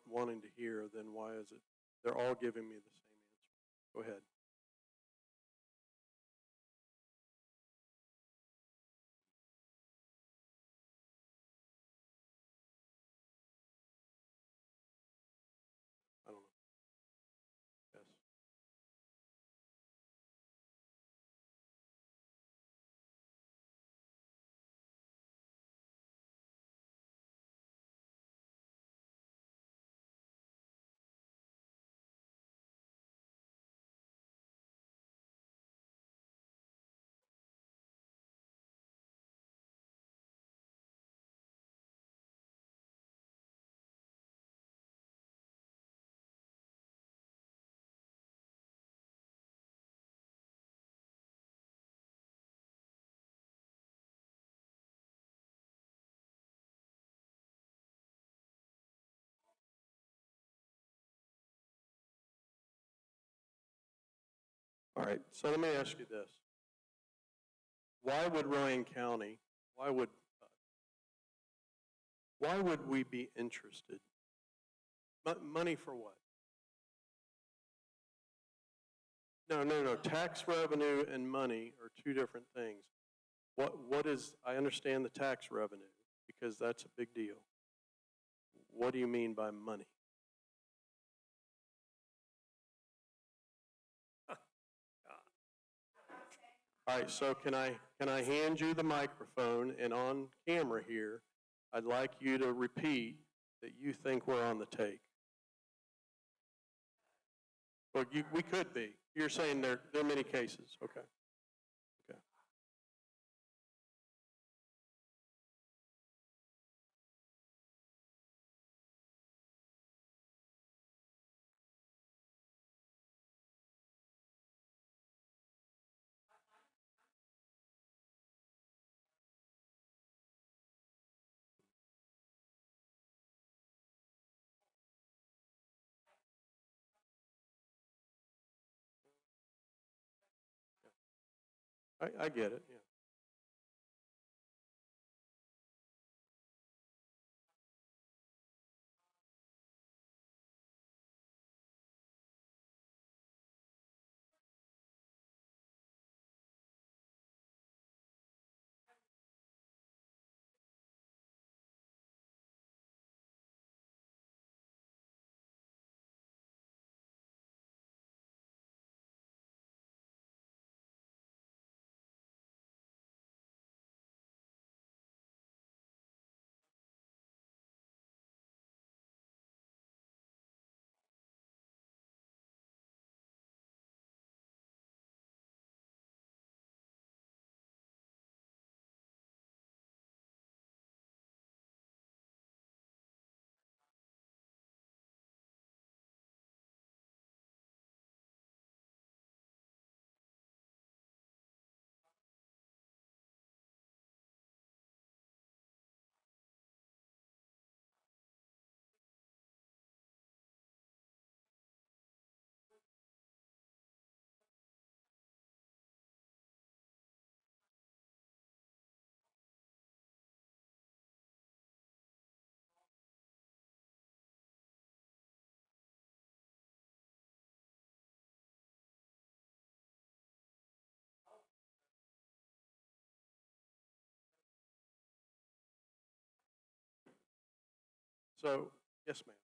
wanting to hear, then why is it? They're all giving me the same answer. Go ahead. I don't know. Yes. All right, so let me ask you this. Why would Rowan County, why would we be interested? Money for what? No. Tax revenue and money are two different things. What is, I understand the tax revenue because that's a big deal. What do you mean by money? All right, so can I hand you the microphone, and on camera here, I'd like you to repeat that you think we're on the take. Well, we could be. You're saying there are many cases. Okay. Okay. I get it, yeah. So, yes, ma'am.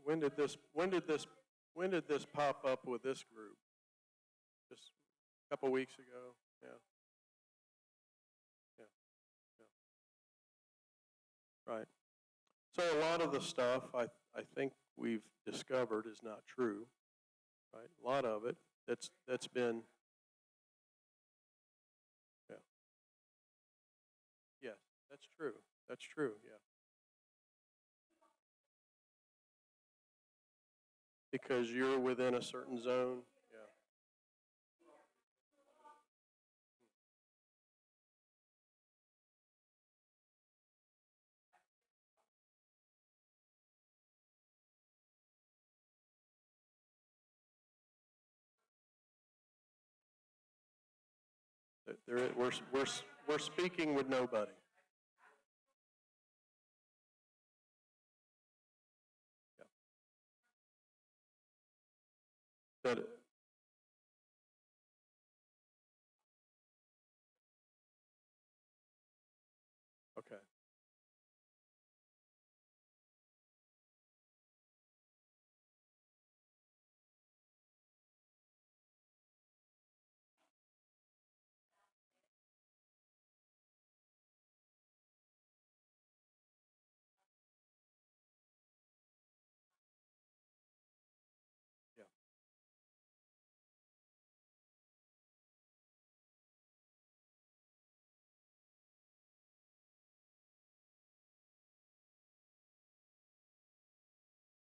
When did this pop up with this group? Just a couple weeks ago? Yeah. Yeah. Yeah. Right. So a lot of the stuff I think we've discovered is not true, right? A lot of it that's been, yeah. Yes, that's true. That's true, yeah. Because you're within a certain zone, yeah. We're speaking with nobody. Yeah. But, okay.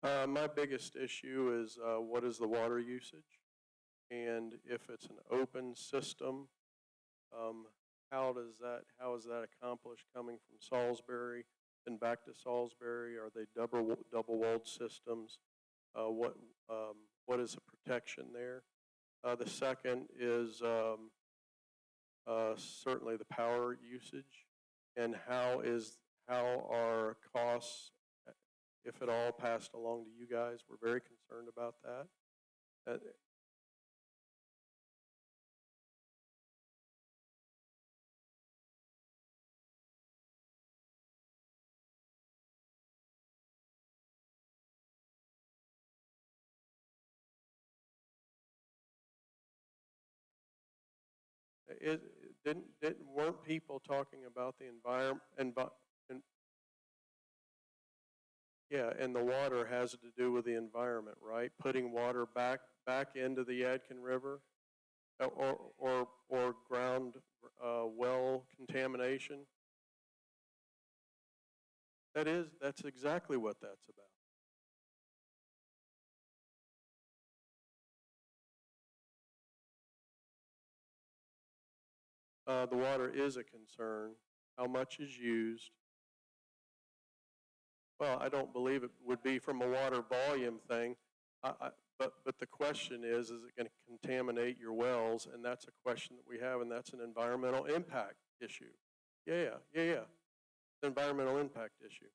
Yeah. My biggest issue is what is the water usage? And if it's an open system, um, how is that accomplished coming from Salisbury and back to Salisbury? Are they double walled systems? What what is the protection there? The second is certainly the power usage, and how are costs, if at all, passed along to you guys? We're very concerned about that. It weren't people talking about the environment and yeah, and the water has to do with the environment, right? Putting water back into the Yadkin River, or ground well contamination. That's exactly what that's about. The water is a concern. How much is used? Well, I don't believe it would be from a water volume thing. But the question is it going to contaminate your wells? And that's a question that we have, and that's an environmental impact issue. Yeah. Environmental impact issue.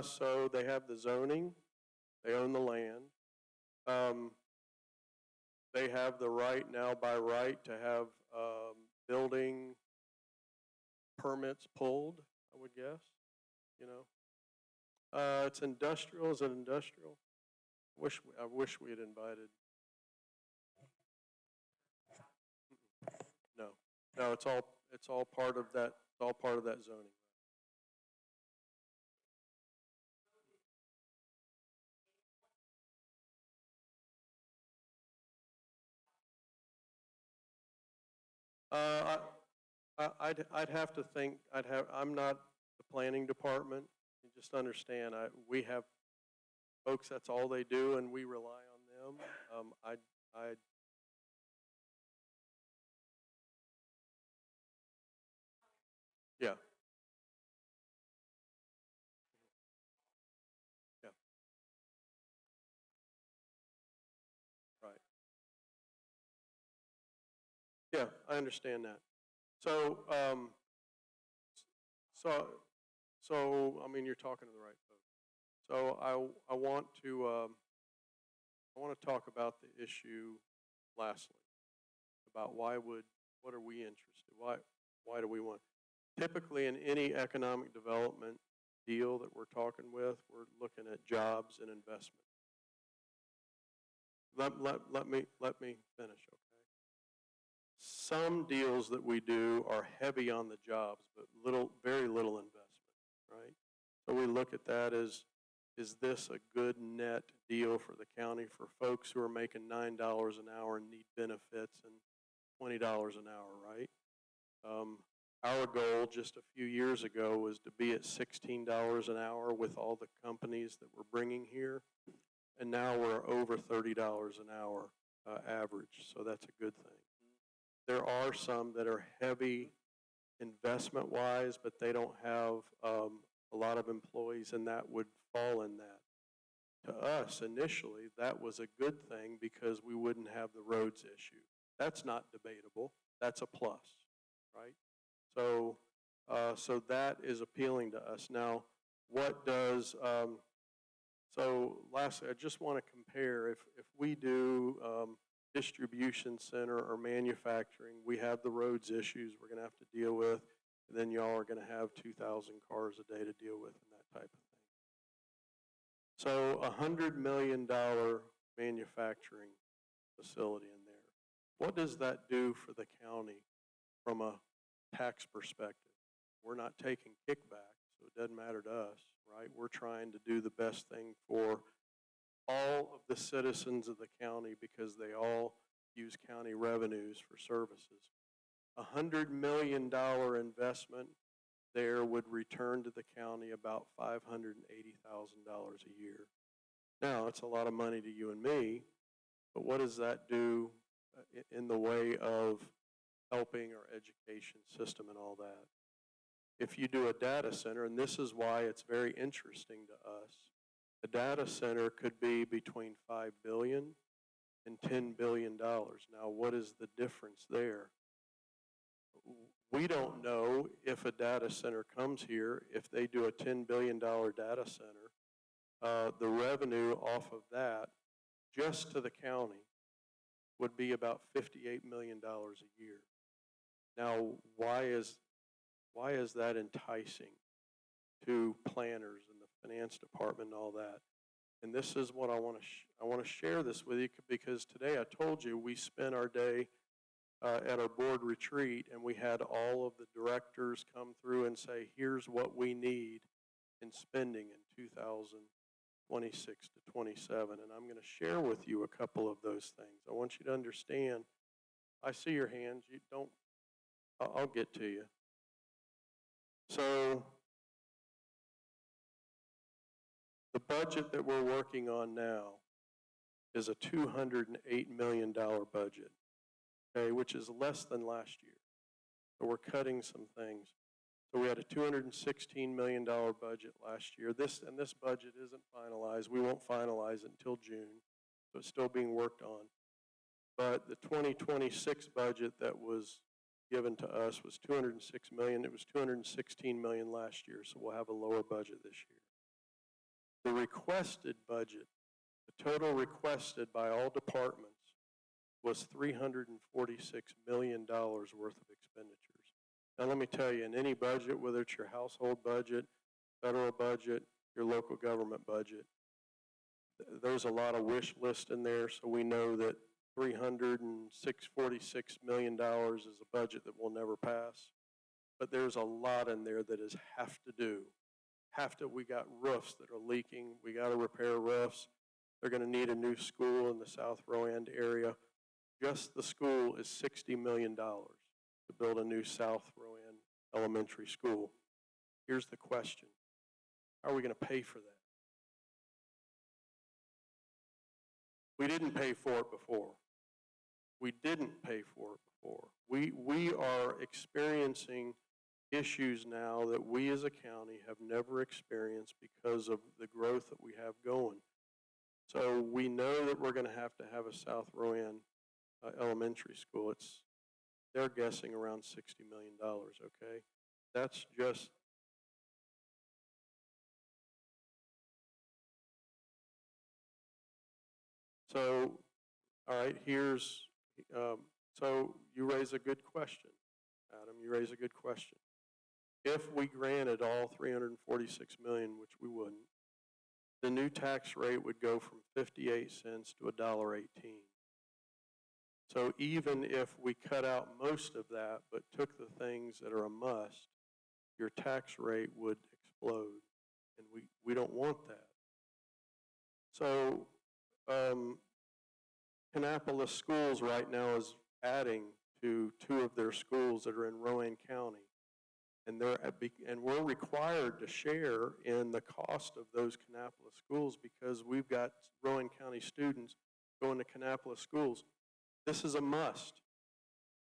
So they have the zoning, they own the land. They have the right now by right to have permits pulled, I would guess, you know. It's industrial, is it industrial? I wish we had invited. No, no, it's all part of that, it's all part of that zoning. I'd have to think, I'm not the planning department. You just understand, we have folks, that's all they do, and we rely on them. Yeah. Yeah. Right. Yeah, I understand that. So, I mean, you're talking to the right folks. So I want to talk about the issue lastly, about what are we interested? Why do we want? Typically in any economic development deal that we're talking with, we're looking at jobs and investment. Let me finish, okay? Some deals that we do are heavy on the jobs, but very little investment, right? So we look at that as, is this a good net deal for the county for folks who are making $9 an hour and need benefits and $20 an hour, right? Our goal just a few years ago was to be at $16 an hour with all the companies that we're bringing here, and now we're over $30 an hour average, so that's a good thing. There are some that are heavy investment-wise, but they don't have a lot of employees, and that would fall in that. To us, initially, that was a good thing because we wouldn't have the roads issue. That's not debatable. That's a plus, right? So, so that is appealing to us. Now, what does, so lastly, I just want to compare, if we do distribution center or manufacturing, we have the roads issues we're going to have to deal with, and then y'all are going to have 2,000 cars a day to deal with and that type of thing. So $100 million manufacturing facility in there. What does that do for the county from a tax perspective? We're not taking kickbacks, so it doesn't matter to us, right? We're trying to do the best thing for all of the citizens of the county because they all use county revenues for services. $100 million investment there would return to the county about $580,000 a year. Now, it's a lot of money to you and me, but what does that do in the way of helping our education system and all that? If you do a data center, and this is why it's very interesting to us, a data center could be between $5 billion and $10 billion. Now, what is the difference there? We don't know if a data center comes here, if they do a $10 billion data center, the revenue off of that, just to the county, would be about $58 million a year. Now, why is that enticing to planners and the finance department and all that? And this is what I want to share this with you, because today I told you we spent our day at our board retreat, and we had all of the directors come through and say, here's what we need in spending in 2026 to 27. And I'm going to share with you a couple of those things. I want you to understand. I see your hands. You don't. I'll get to you. So the budget that we're working on now is a $208 million budget, okay, which is less than last year. So we're cutting some things. So we had a $216 million budget last year. This budget isn't finalized. We won't finalize it until June, so it's still being worked on. But the 2026 budget that was given to us was $206 million. It was $216 million last year, so we'll have a lower budget this year. The requested budget, the total requested by all departments, was $346 million worth of expenditures. Now, let me tell you, in any budget, whether it's your household budget, federal budget, your local government budget, there's a lot of wish list in there, so we know that $346 million is a budget that will never pass. But there's a lot in there that is have to do. We got roofs that are leaking. We got to repair roofs. They're going to need a new school in the South Rowan area. Just the school is $60 million to build a new South Rowan elementary school. Here's the question. How are we going to pay for that? We didn't pay for it before. We didn't pay for it before. We are experiencing issues now that we as a county have never experienced because of the growth that we have going. So we know that we're going to have a South Rowan elementary school. They're guessing around $60 million, okay? That's just, so, all right, so you raise a good question, Adam, you raise a good question. If we granted all 346 million, which we wouldn't, the new tax rate would go from 58 cents to $1.18. So even if we cut out most of that, but took the things that are a must, your tax rate would explode, and we don't want that. So Kannapolis Schools right now is adding to 2 of their schools that are in Rowan County. And we're required to share in the cost of those Kannapolis schools because we've got Rowan County students going to Kannapolis schools. This is a must.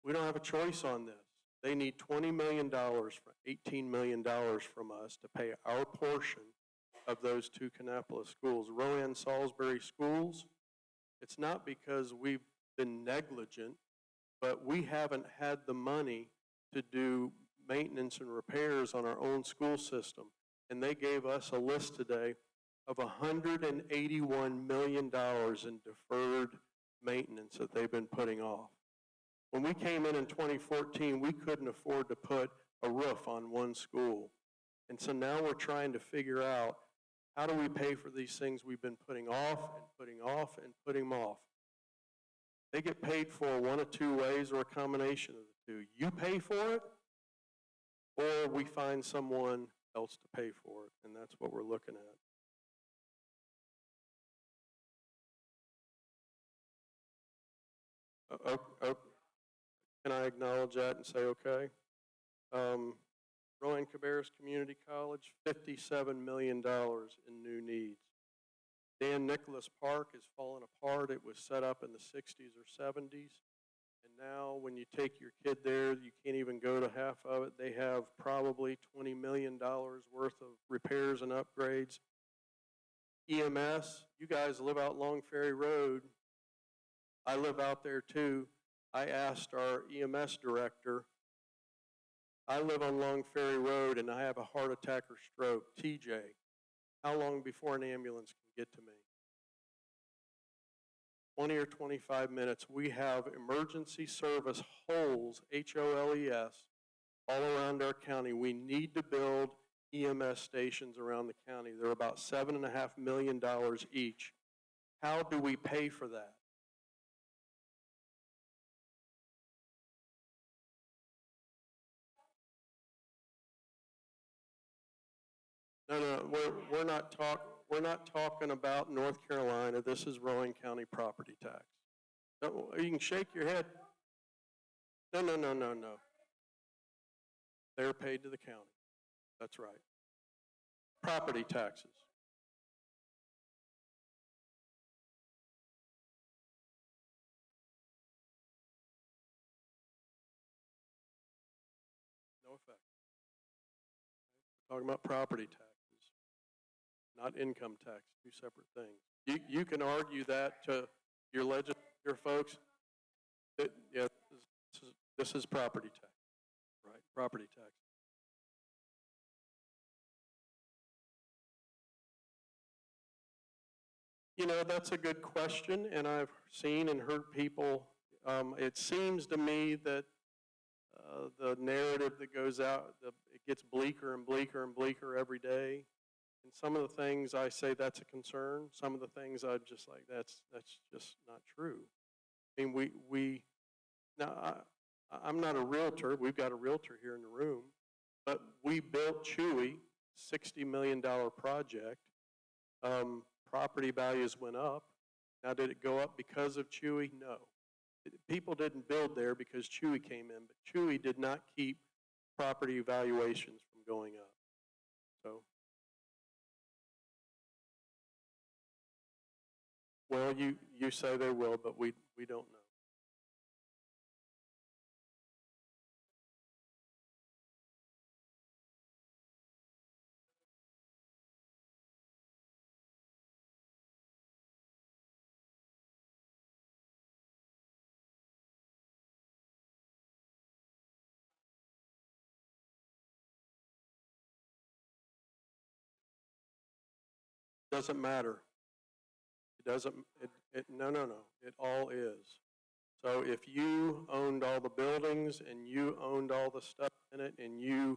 We don't have a choice on this. They need $20 million, $18 million from us to pay our portion of those 2 Kannapolis schools. Rowan Salisbury schools, it's not because we've been negligent, but we haven't had the money to do maintenance and repairs on our own school system. And they gave us a list today of $181 million in deferred maintenance that they've been putting off. When we came in 2014, we couldn't afford to put a roof on one school. And so now we're trying to figure out, how do we pay for these things we've been putting off and putting off and putting them off? They get paid for one of 2 ways or a combination of the 2. You pay for it, or we find someone else to pay for it, and that's what we're looking at. Can I acknowledge that and say okay? Rowan Cabarrus Community College, $57 million in new needs. Dan Nicholas Park is falling apart. It was set up in the 60s or 70s. And now when you take your kid there, you can't even go to half of it. They have probably $20 million worth of repairs and upgrades. EMS, you guys live out Long Ferry Road. I live out there too. I asked our EMS director, I live on Long Ferry Road and I have a heart attack or stroke, TJ, how long before an ambulance can get to me? 20 or 25 minutes. We have emergency service holes, HOLES, all around our county. We need to build EMS stations around the county. They're about $7.5 million each. How do we pay for that? No, we're not talking about North Carolina. This is Rowan County property tax. No, you can shake your head. No. They're paid to the county. That's right. Property taxes. No effect. We're talking about property taxes, not income tax, 2 separate things. You can argue that to your folks. That, yeah, this is property tax, right? Property tax. You know, that's a good question, and I've seen and heard people. It seems to me that the narrative that goes out, it gets bleaker and bleaker and bleaker every day. And some of the things I say that's a concern. Some of the things I'm just like, that's just not true. I mean, now I'm not a realtor. We've got a realtor here in the room, but we built Chewy, $60 million project. Property values went up. Now, did it go up because of Chewy? No. People didn't build there because Chewy came in, but Chewy did not keep property valuations from going up. So, well, you say they will, but we don't know. Doesn't matter. It doesn't, no. It all is. So if you owned all the buildings and you owned all the stuff in it and you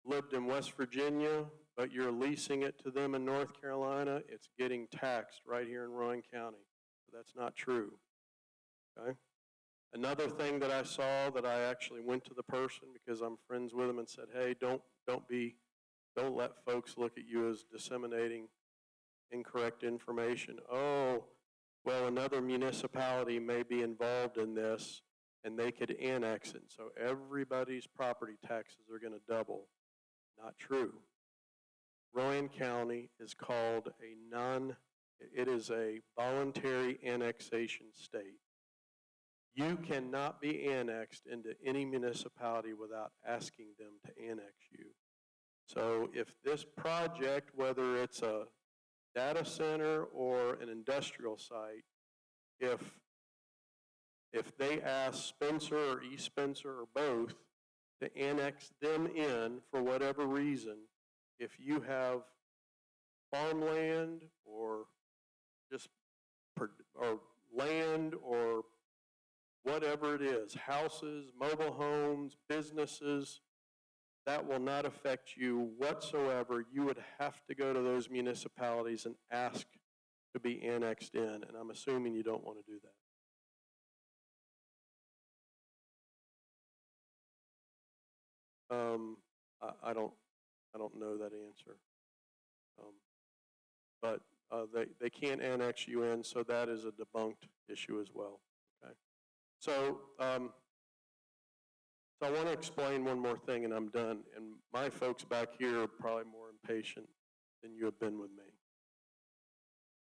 lived in West Virginia, but you're leasing it to them in North Carolina, it's getting taxed right here in Rowan County. So that's not true, okay? Another thing that I saw that I actually went to the person because I'm friends with them and said, hey, don't let folks look at you as disseminating incorrect information. Oh, well, another municipality may be involved in this and they could annex it. So everybody's property taxes are going to double. Not true. Rowan County is called it is a voluntary annexation state. You cannot be annexed into any municipality without asking them to annex you. So if this project, whether it's a data center or an industrial site, if they ask Spencer or East Spencer or both to annex them in for whatever reason, if you have farmland or just or land or whatever it is, houses, mobile homes, businesses, that will not affect you whatsoever. You would have to go to those municipalities and ask to be annexed in, and I'm assuming you don't want to do that. I don't know that answer, but they can't annex you in, so that is a debunked issue as well. Okay, so. So I want to explain one more thing and I'm done. And my folks back here are probably more impatient than you have been with me.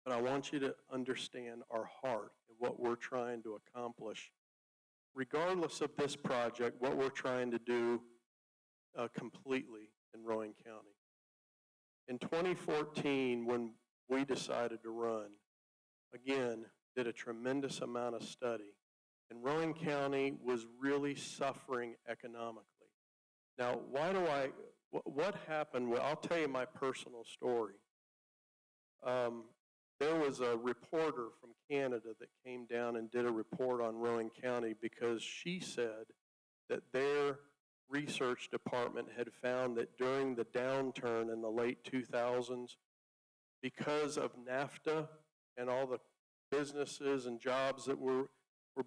But I want you to understand our heart and what we're trying to accomplish. Regardless of this project, what we're trying to do completely in Rowan County. In 2014, when we decided to run, again, did a tremendous amount of study. And Rowan County was really suffering economically. Now, what happened? Well, I'll tell you my personal story. There was a reporter from Canada that came down and did a report on Rowan County because she said that their research department had found that during the downturn in the late 2000s, because of NAFTA and all the businesses and jobs that were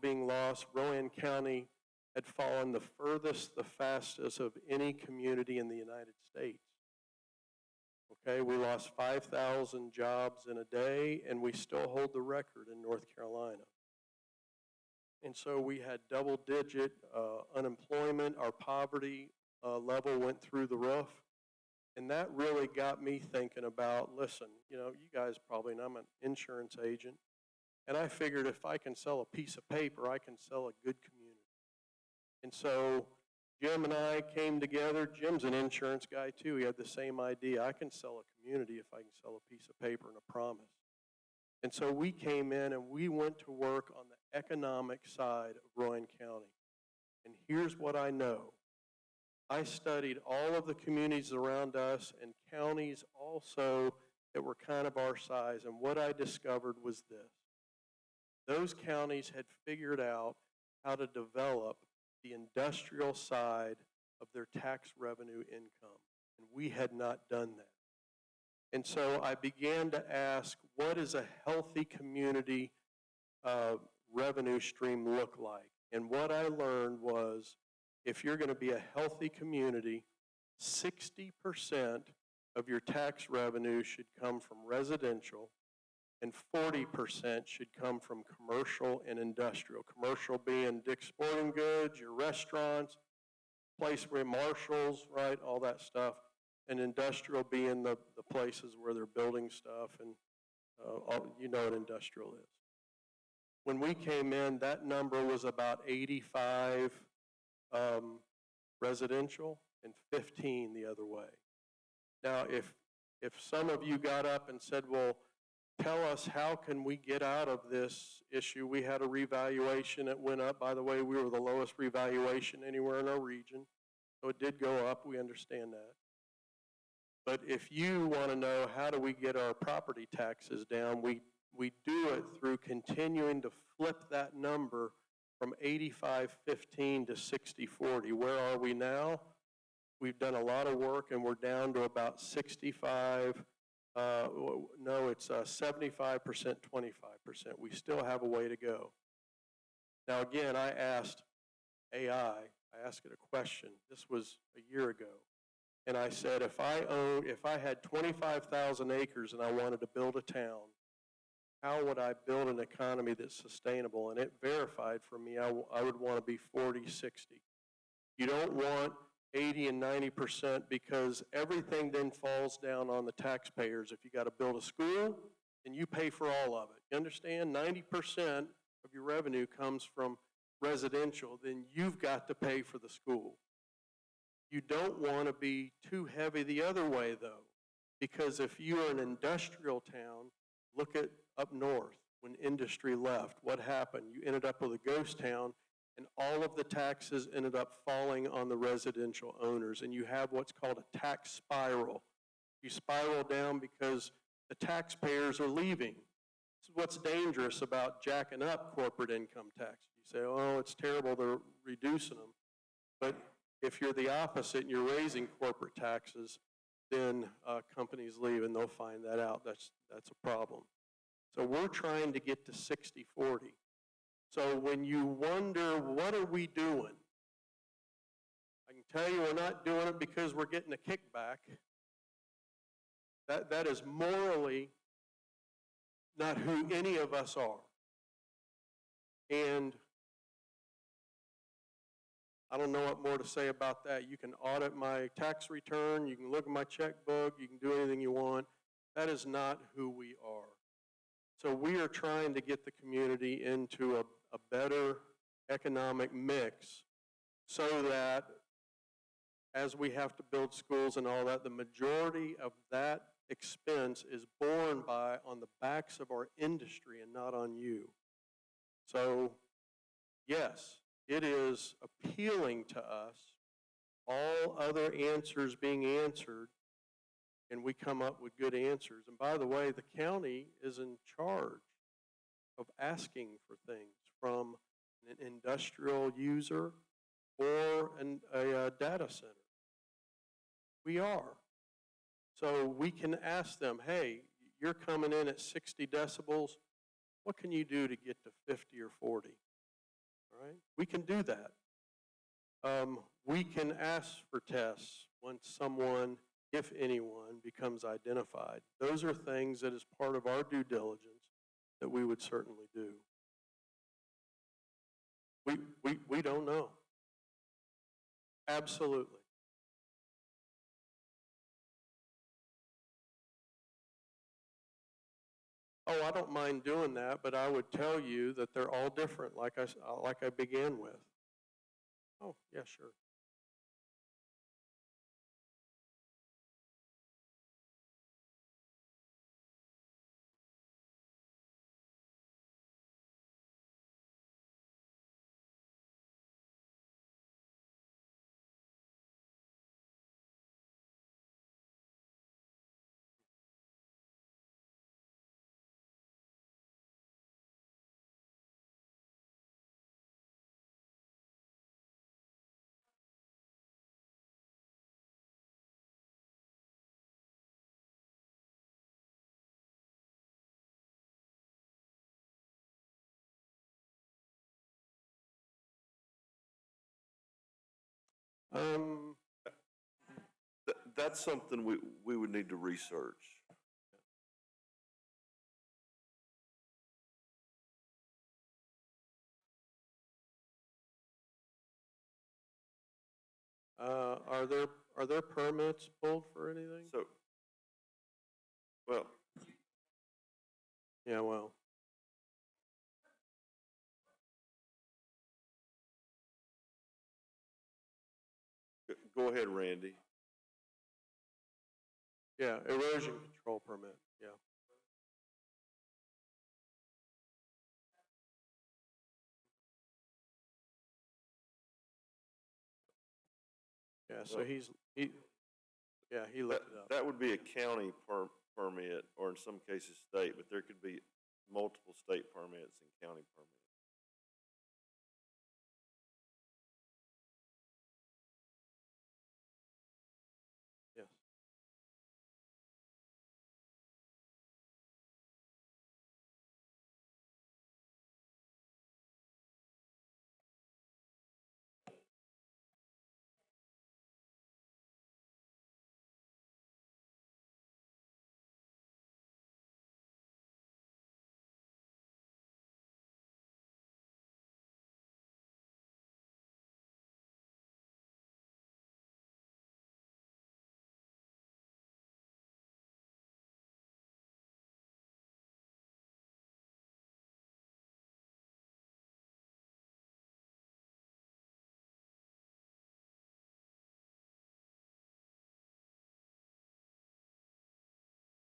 being lost, Rowan County had fallen the furthest, the fastest of any community in the United States. Okay, we lost 5,000 jobs in a day, and we still hold the record in North Carolina. And so we had double-digit unemployment. Our poverty level went through the roof. And that really got me thinking about, listen, you guys probably know I'm an insurance agent. And I figured if I can sell a piece of paper, I can sell a good community. And so Jim and I came together. Jim's an insurance guy too. He had the same idea. I can sell a community if I can sell a piece of paper and a promise. And so we came in and we went to work on the economic side of Rowan County. And here's what I know. I studied all of the communities around us and counties also that were kind of our size. And what I discovered was this. Those counties had figured out how to develop the industrial side of their tax revenue income. And we had not done that. And so I began to ask, what does a healthy community revenue stream look like? And what I learned was, if you're going to be a healthy community, 60% of your tax revenue should come from residential, and 40% should come from commercial and industrial. Commercial being Dick's Sporting Goods, your restaurants, place where Marshalls, right, all that stuff, and industrial being the places where they're building stuff, and you know what industrial is. When we came in, that number was about 85 residential and 15 the other way. Now, if some of you got up and said, well, tell us how can we get out of this issue? We had a revaluation that went up. By the way, we were the lowest revaluation anywhere in our region. So it did go up. We understand that. But if you want to know how do we get our property taxes down, we do it through continuing to flip that number from 85-15 to 60-40. Where are we now? We've done a lot of work, and we're down to about 65. No, it's 75%, 25%. We still have a way to go. Now, again, I asked AI, I asked it a question. This was a year ago. And I said, if I had 25,000 acres and I wanted to build a town, how would I build an economy that's sustainable? And it verified for me I would want to be 40-60. You don't want 80 and 90% because everything then falls down on the taxpayers. If you got to build a school, then you pay for all of it. You understand? 90% of your revenue comes from residential, then you've got to pay for the school. You don't want to be too heavy the other way, though, because if you're an industrial town, look at up north when industry left. What happened? You ended up with a ghost town, and all of the taxes ended up falling on the residential owners, and you have what's called a tax spiral. You spiral down because the taxpayers are leaving. This is what's dangerous about jacking up corporate income tax. You say, oh, it's terrible, they're reducing them. But if you're the opposite and you're raising corporate taxes, then companies leave and they'll find that out. That's a problem. So we're trying to get to 60-40. So when you wonder, what are we doing? I can tell you we're not doing it because we're getting a kickback. That is morally not who any of us are. And I don't know what more to say about that. You can audit my tax return, you can look at my checkbook, you can do anything you want. That is not who we are. So we are trying to get the community into a better economic mix so that as we have to build schools and all that, the majority of that expense is borne on the backs of our industry and not on you. So yes, it is appealing to us, all other answers being answered, and we come up with good answers. And by the way, the county is in charge of asking for things from an industrial user or a data center. We are. So we can ask them, hey, you're coming in at 60 decibels. What can you do to get to 50 or 40? All right? We can do that. We can ask for tests once someone, if anyone, becomes identified. Those are things that is part of our due diligence that we would certainly do. We don't know. Absolutely. Oh, I don't mind doing that, but I would tell you that they're all different, like I began with. Oh, yeah, sure. That's something we would need to research. Are there permits pulled for anything? So, well, Yeah, well, go ahead, Randy. yeah, erosion control permit, yeah. Yeah, so Well, he looked it up. That would be a county permit, or in some cases state, but there could be multiple state permits and county permits. Yes.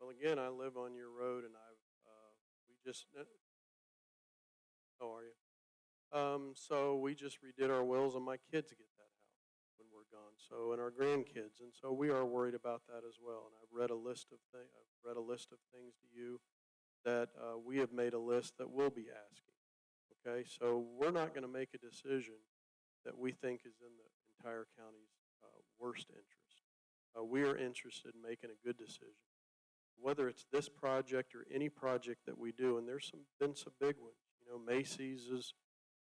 Well, again, I live on your road and we just, how are you? So we just redid our wills and my kids get that house when we're gone. So, and our grandkids. And so we are worried about that as well. And I've read a list of things to you that we have made a list that we'll be asking. Okay, so we're not going to make a decision that we think is in the entire county's worst interest. We are interested in making a good decision, whether it's this project or any project that we do. And there's been some big ones. You know, Macy's is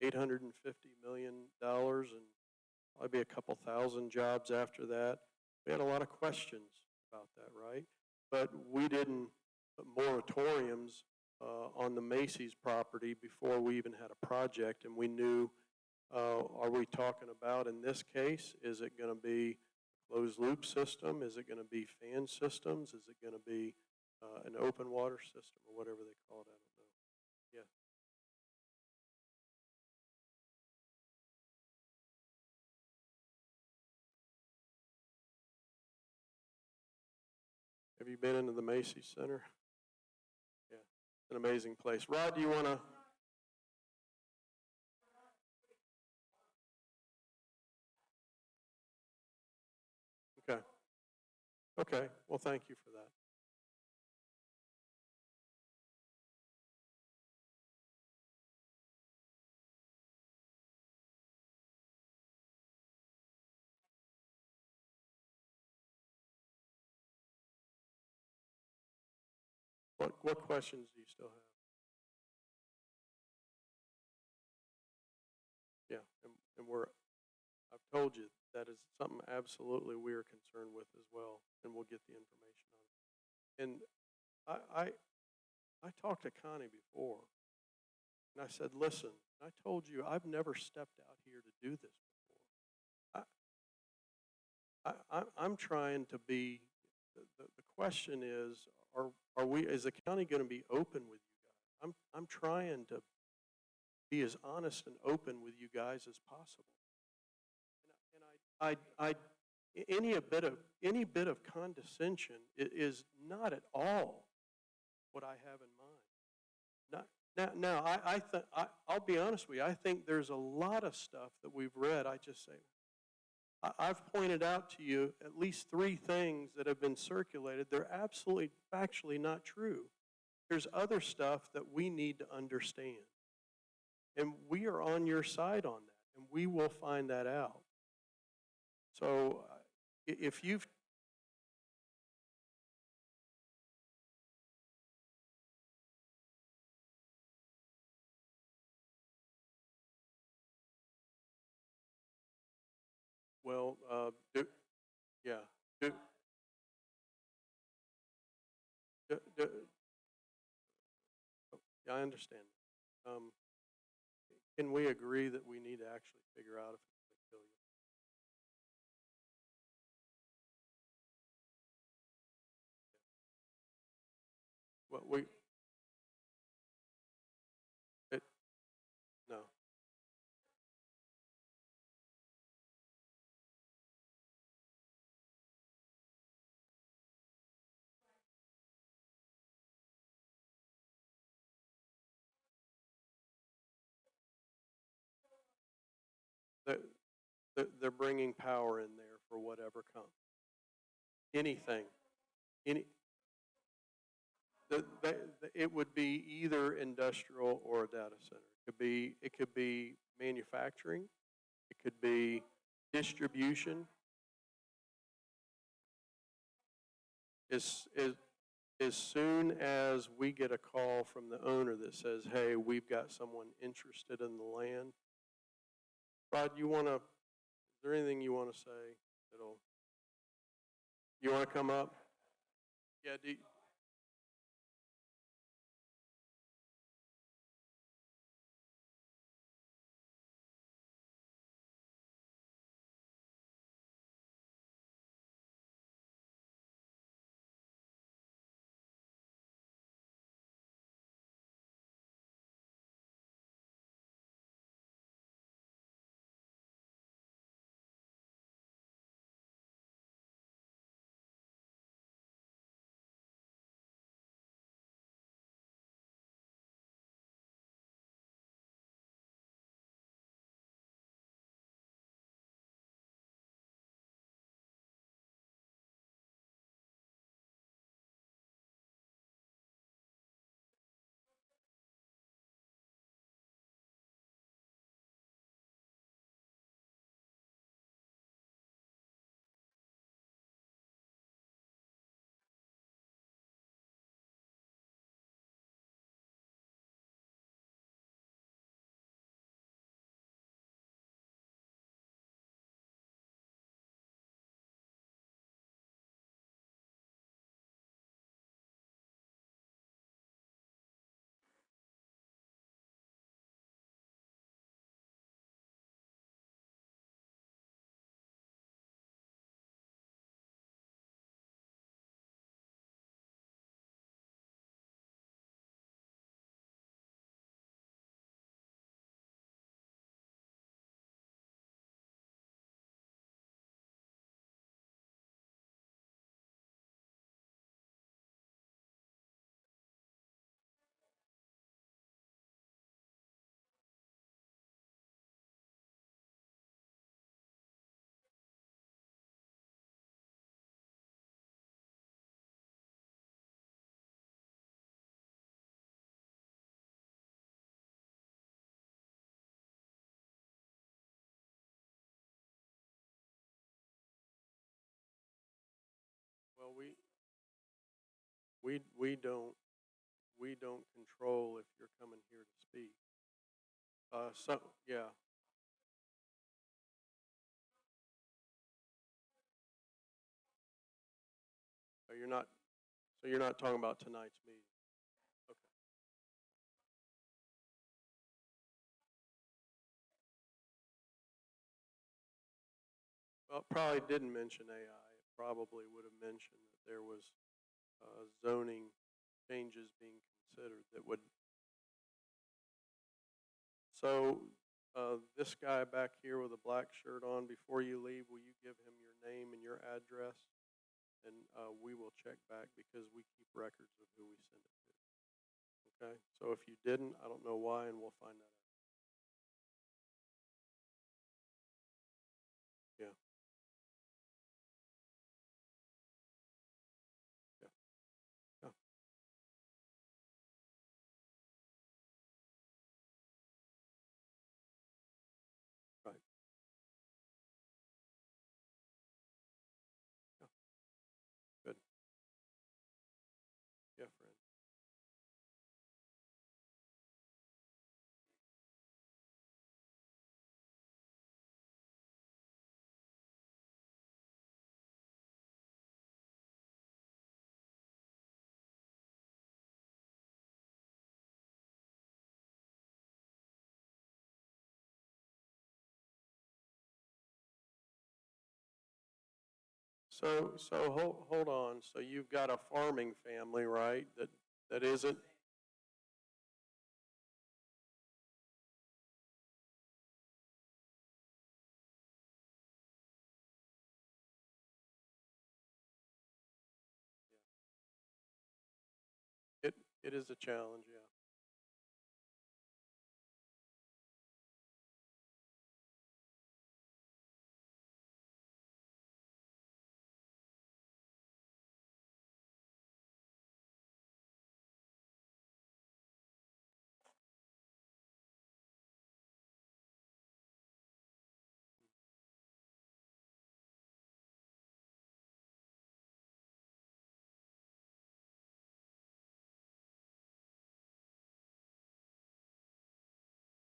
$850 million, and probably a couple thousand jobs after that. We had a lot of questions about that, right? But we didn't put moratoriums on the Macy's property before we even had a project, and we knew, are we talking about, in this case, is it going to be a closed loop system? Is it going to be fan systems? Is it going to be an open water system, or whatever they call it? I don't know. Yeah. Have you been into the Macy's Center? Yeah, it's an amazing place. Rod, do you want to? Okay. Okay, well, thank you for that. What questions do you still have? Yeah, and I've told you that is something absolutely we are concerned with as well, and we'll get the information on it. And I talked to Connie before, and I said, listen, I told you I've never stepped out here to do this before. I'm trying to be, the question is, is the county going to be open with you guys? I'm trying to be as honest and open with you guys as possible. And any bit of condescension is not at all what I have in mind. Now, I'll be honest with you. I think there's a lot of stuff that we've read. I've pointed out to you at least 3 things that have been circulated. They're absolutely factually not true. There's other stuff that we need to understand. And we are on your side on that, and we will find that out. So if you've Well, yeah, do, yeah, I understand. Can we agree that we need to actually figure out if it's going to kill you? Well, it, no. They're, they're bringing power in there for whatever comes. Anything, any, it would be either industrial or a data center. It could be manufacturing, it could be distribution. As soon as we get a call from the owner that says, hey, we've got someone interested in the land, Rod, is there anything you want to say you want to come up? Yeah, well, we don't control if you're coming here to speak. So yeah. So you're not talking about tonight's meeting. Okay. Well, it probably didn't mention AI. It probably would have mentioned that there was zoning changes being considered that would. So this guy back here with a black shirt on, before you leave, will you give him your name and your address? And we will check back because we keep records of who we send it to. Okay? So if you didn't, I don't know why, and we'll find that out. Yeah. Yeah. Yeah. Right. Yeah. Good. Yeah, friend. So hold on. So you've got a farming family, right? That isn't. It is a challenge, yeah.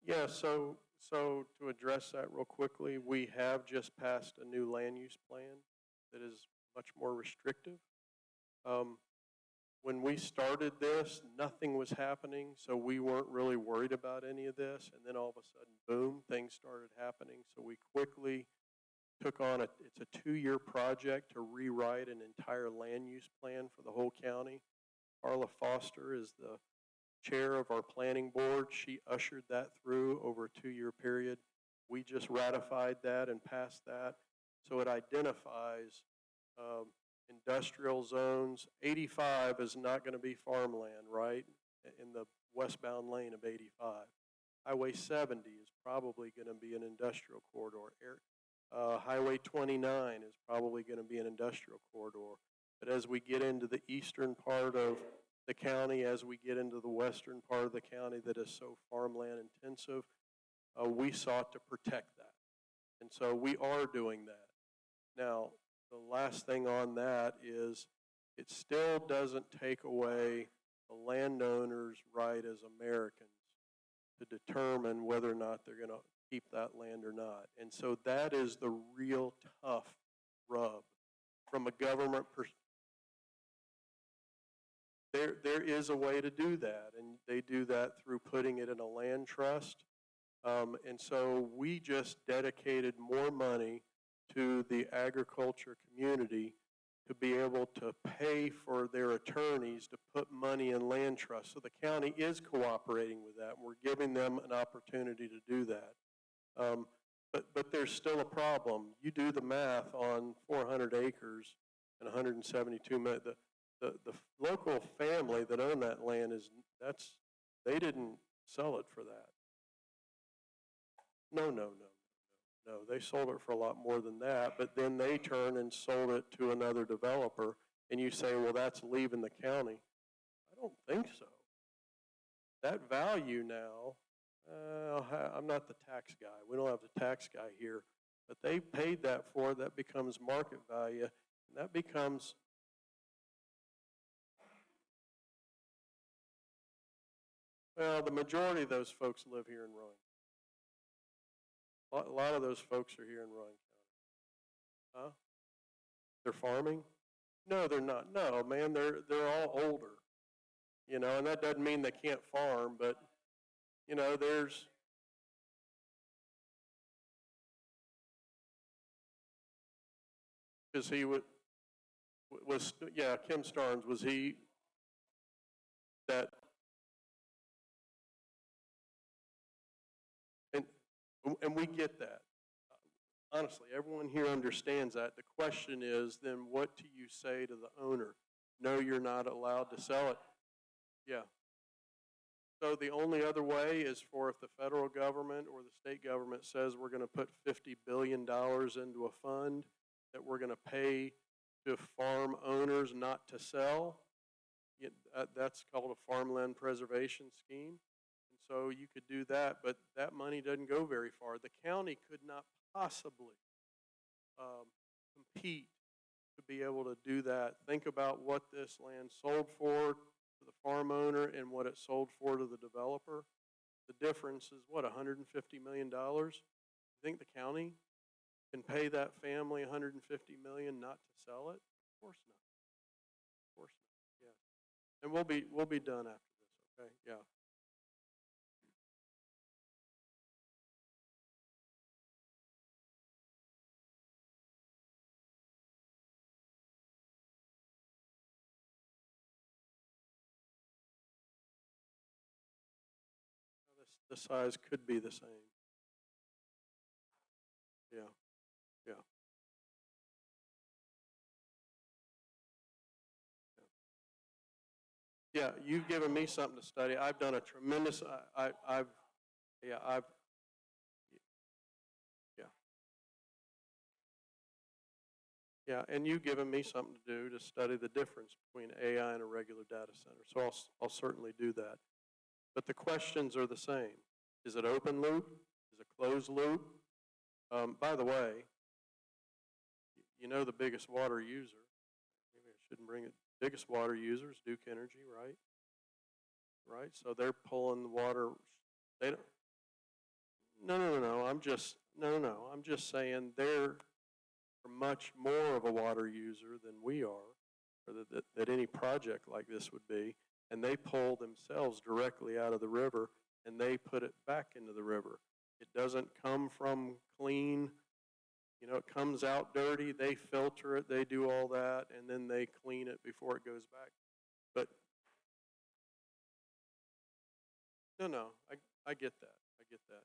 Yeah, so to address that real quickly, we have just passed a new land use plan that is much more restrictive. Um, when we started this, nothing was happening, so we weren't really worried about any of this. And then all of a sudden, boom, things started happening. So we quickly took on it's a 2-year project to rewrite an entire land use plan for the whole county. Carla Foster is the chair of our planning board. She ushered that through over a 2-year period. We just ratified that and passed that. So it identifies industrial zones. 85 is not going to be farmland, right? In the westbound lane of 85. Highway 70 is probably going to be an industrial corridor. Highway 29 is probably going to be an industrial corridor. But as we get into the eastern part of the county, as we get into the western part of the county that is so farmland intensive, we sought to protect that. And so we are doing that. Now, the last thing on that is it still doesn't take away the landowner's right as Americans to determine whether or not they're going to keep that land or not. And so that is the real tough rub from a government perspective. There is a way to do that, and they do that through putting it in a land trust. And so we just dedicated more money to the agriculture community to be able to pay for their attorneys to put money in land trusts. So the county is cooperating with that, and we're giving them an opportunity to do that. But there's still a problem. You do the math on 400 acres and 172 million. The local family that owned that land they didn't sell it for that. No. They sold it for a lot more than that, but then they turn and sold it to another developer, and you say, well, that's leaving the county. I don't think so. That value now, I'm not the tax guy. We don't have the tax guy here, but they paid that for it. That becomes market value, and that becomes the majority of those folks live here in Rowan. A lot of those folks are here in Rowan County. Huh? They're farming? No, they're not. No, man, they're all older. You know, and that doesn't mean they can't farm, but you know, there's because he was Kim Starnes, was he that? And we get that. Honestly, everyone here understands that. The question is, then what do you say to the owner? No, you're not allowed to sell it. Yeah. So the only other way is for if the federal government or the state government says we're going to put $50 billion into a fund that we're going to pay to farm owners not to sell, that's called a farmland preservation scheme. So you could do that, but that money doesn't go very far. The county could not possibly compete to be able to do that. Think about what this land sold for to the farm owner and what it sold for to the developer. The difference is what, $150 million? You think the county can pay that family $150 million not to sell it? Of course not. Of course not. Yeah. And we'll be done after this, okay? Yeah. the size could be the same. Yeah, yeah. Yeah, you've given me something to study. I've done a tremendous, I've, yeah, yeah. Yeah, and you've given me something to do to study the difference between AI and a regular data center. So I'll certainly do that. But the questions are the same. Is it open loop? Is it closed loop? By the way, you know the biggest water user. Maybe I shouldn't bring it. Biggest water user is Duke Energy, right? Right? So they're pulling the water. They don't. No. I'm just saying they're much more of a water user than we are, or that any project like this would be. And they pull themselves directly out of the river and they put it back into the river. It doesn't come from clean. You know, it comes out dirty, they filter it, they do all that, and then they clean it before it goes back. But, no, I get that, I get that.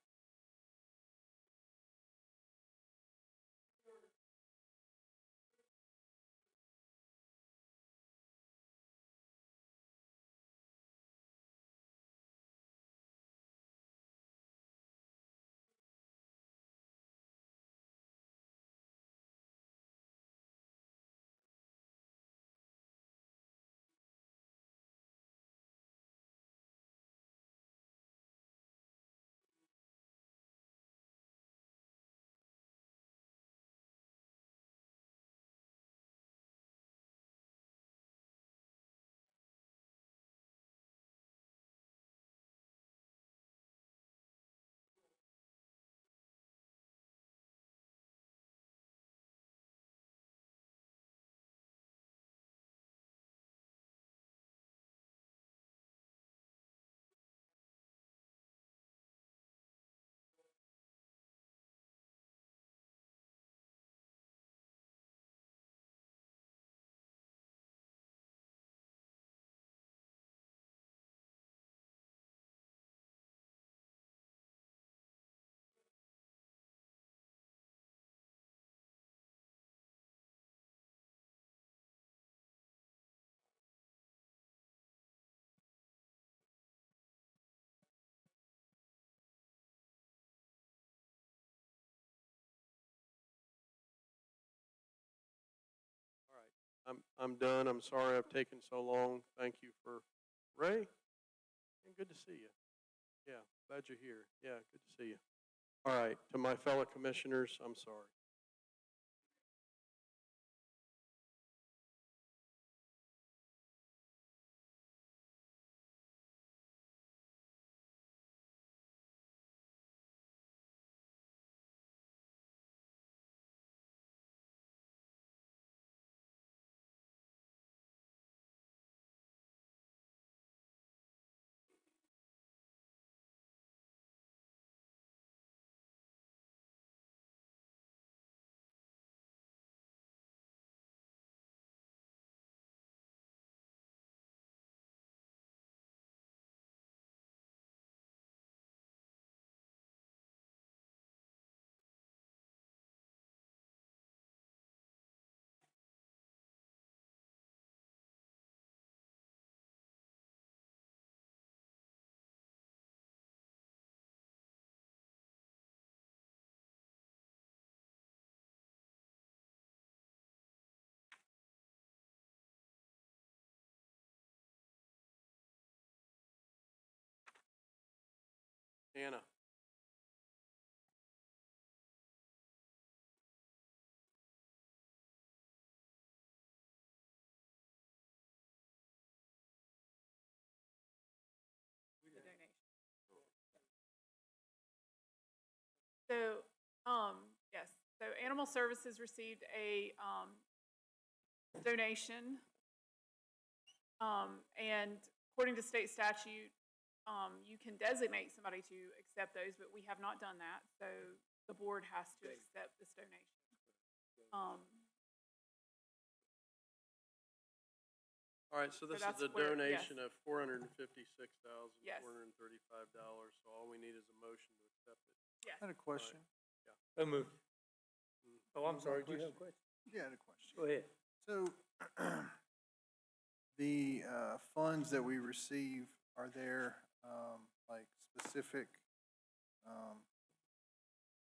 All right, I'm done. I'm sorry I've taken so long. Thank you for, Ray, and good to see you. Yeah, glad you're here. Yeah, good to see you. All right, to my fellow commissioners, I'm sorry. Anna. So, yes, so Animal Services received a, donation. And according to state statute, you can designate somebody to accept those, but we have not done that, so the board has to accept this donation. All All right, so this is that's a where- donation yes. of $456,435. Yes. So all we need is a motion to accept it. Yes. I had a question. So moved. Oh, I'm sorry, do you have a question? Yeah, I had a question. Go ahead. So, the funds that we receive, are there, like, specific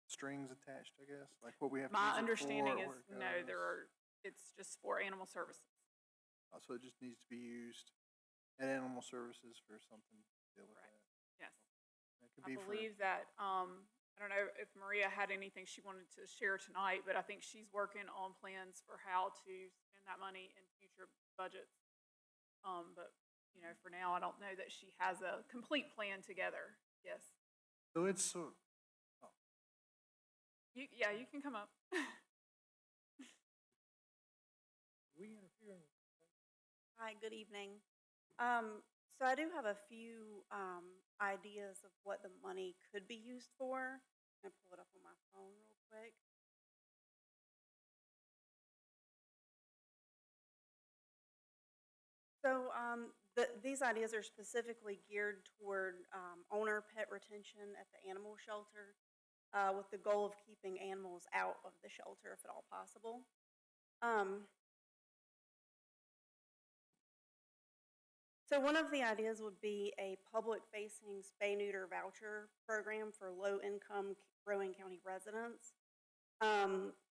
strings attached, I guess? Like what we have to use it My for, understanding is, where it no, there goes? are, it's just for animal services. So it just needs to be used at animal services for something to deal with Correct. that? Yes. That could I be for, believe that, I don't know if Maria had anything she wanted to share tonight, but I think she's working on plans for how to spend that money in future budgets. But, you know, for now, I don't know that she has a complete plan together. Yes. so it's, so, Yeah, you can come up. Hi, good evening. So I do have a few ideas of what the money could be used for. Can I pull it up on my phone real quick? So these ideas are specifically geared toward owner pet retention at the animal shelter with the goal of keeping animals out of the shelter if at all possible. So one of the ideas would be a public-facing spay-neuter voucher program for low-income Rowan County residents.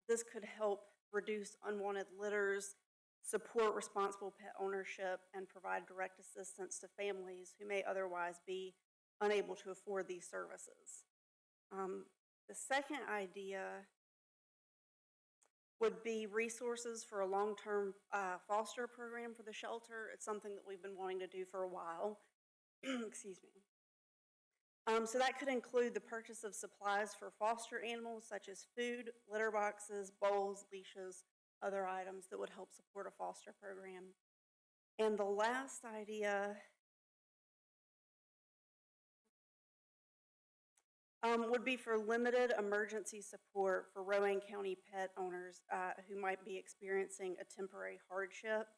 This could help reduce unwanted litters, support responsible pet ownership, and provide direct assistance to families who may otherwise be unable to afford these services. The second idea would be resources for a long-term foster program for the shelter. It's something that we've been wanting to do for a while. Excuse me. So that could include the purchase of supplies for foster animals such as food, litter boxes, bowls, leashes, other items that would help support a foster program. And the last idea would be for limited emergency support for Rowan County pet owners who might be experiencing a temporary hardship.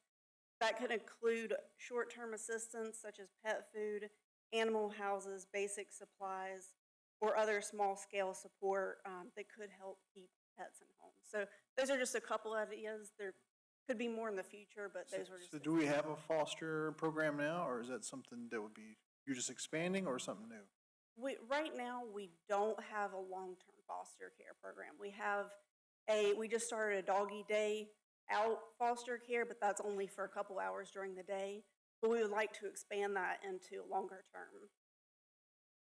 That could include short-term assistance such as pet food, animal houses, basic supplies, or other small-scale support that could help keep pets in homes. So those are just a couple ideas. There could be more in the future, but those were just. so do we have a foster program now, or is that something that would be, you're just expanding, or something new? Right now, we don't have a long-term foster care program. We just started a doggy day out foster care, but that's only for a couple hours during the day. But we would like to expand that into longer term.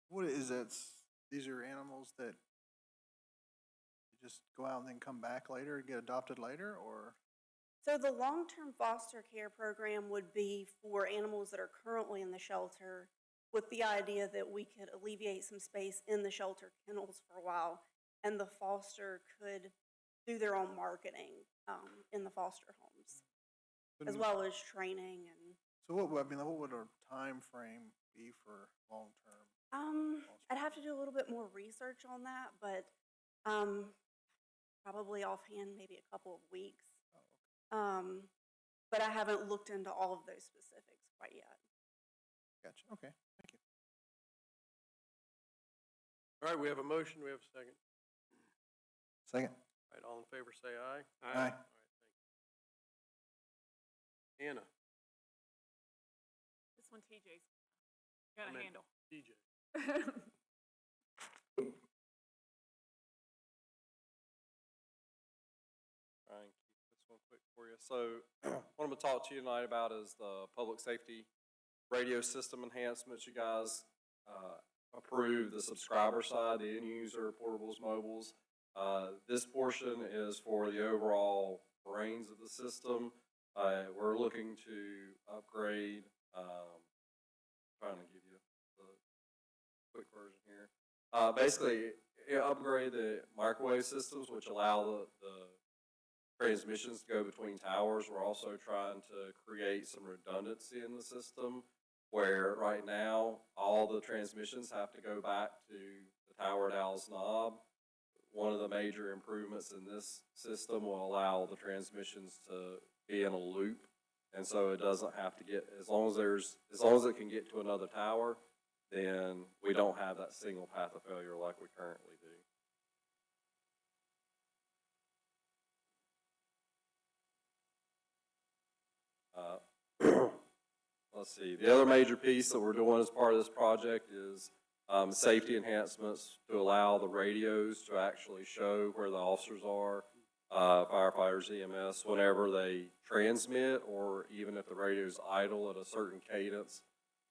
What is that? These are animals that you just go out and then come back later and get adopted later, or? So the long-term foster care program would be for animals that are currently in the shelter, with the idea that we could alleviate some space in the shelter kennels for a while, and the foster could do their own marketing in the foster homes, as well as training and. So what would our time frame be for long-term? I'd have to do a little bit more research on that, but probably offhand, maybe a couple of weeks. But I haven't looked into all of those specifics quite yet. Gotcha, okay, thank you. All right, we have a motion, we have a second. Second. All right, all in favor say aye. Aye. All right, thank you. Anna. This one TJ's got I a meant handle. TJ. Try and keep this one quick for you. So what I'm gonna talk to you tonight about is the public safety radio system enhancements. You guys approved the subscriber side, the end user, portables, mobiles. This portion is for the overall brains of the system. We're looking to upgrade, trying to give you the quick version here. Basically, upgrade the microwave systems, which allow the transmissions to go between towers. We're also trying to create some redundancy in the system, where right now all the transmissions have to go back to the tower at Owl's Knob. One of the major improvements in this system will allow the transmissions to be in a loop And so it doesn't have to get, as long as it can get to another tower, then we don't have that single path of failure like we currently do. Let's see, the other major piece that we're doing as part of this project is safety enhancements to allow the radios to actually show where the officers are, firefighters, EMS, whenever they transmit, or even if the radio's idle at a certain cadence,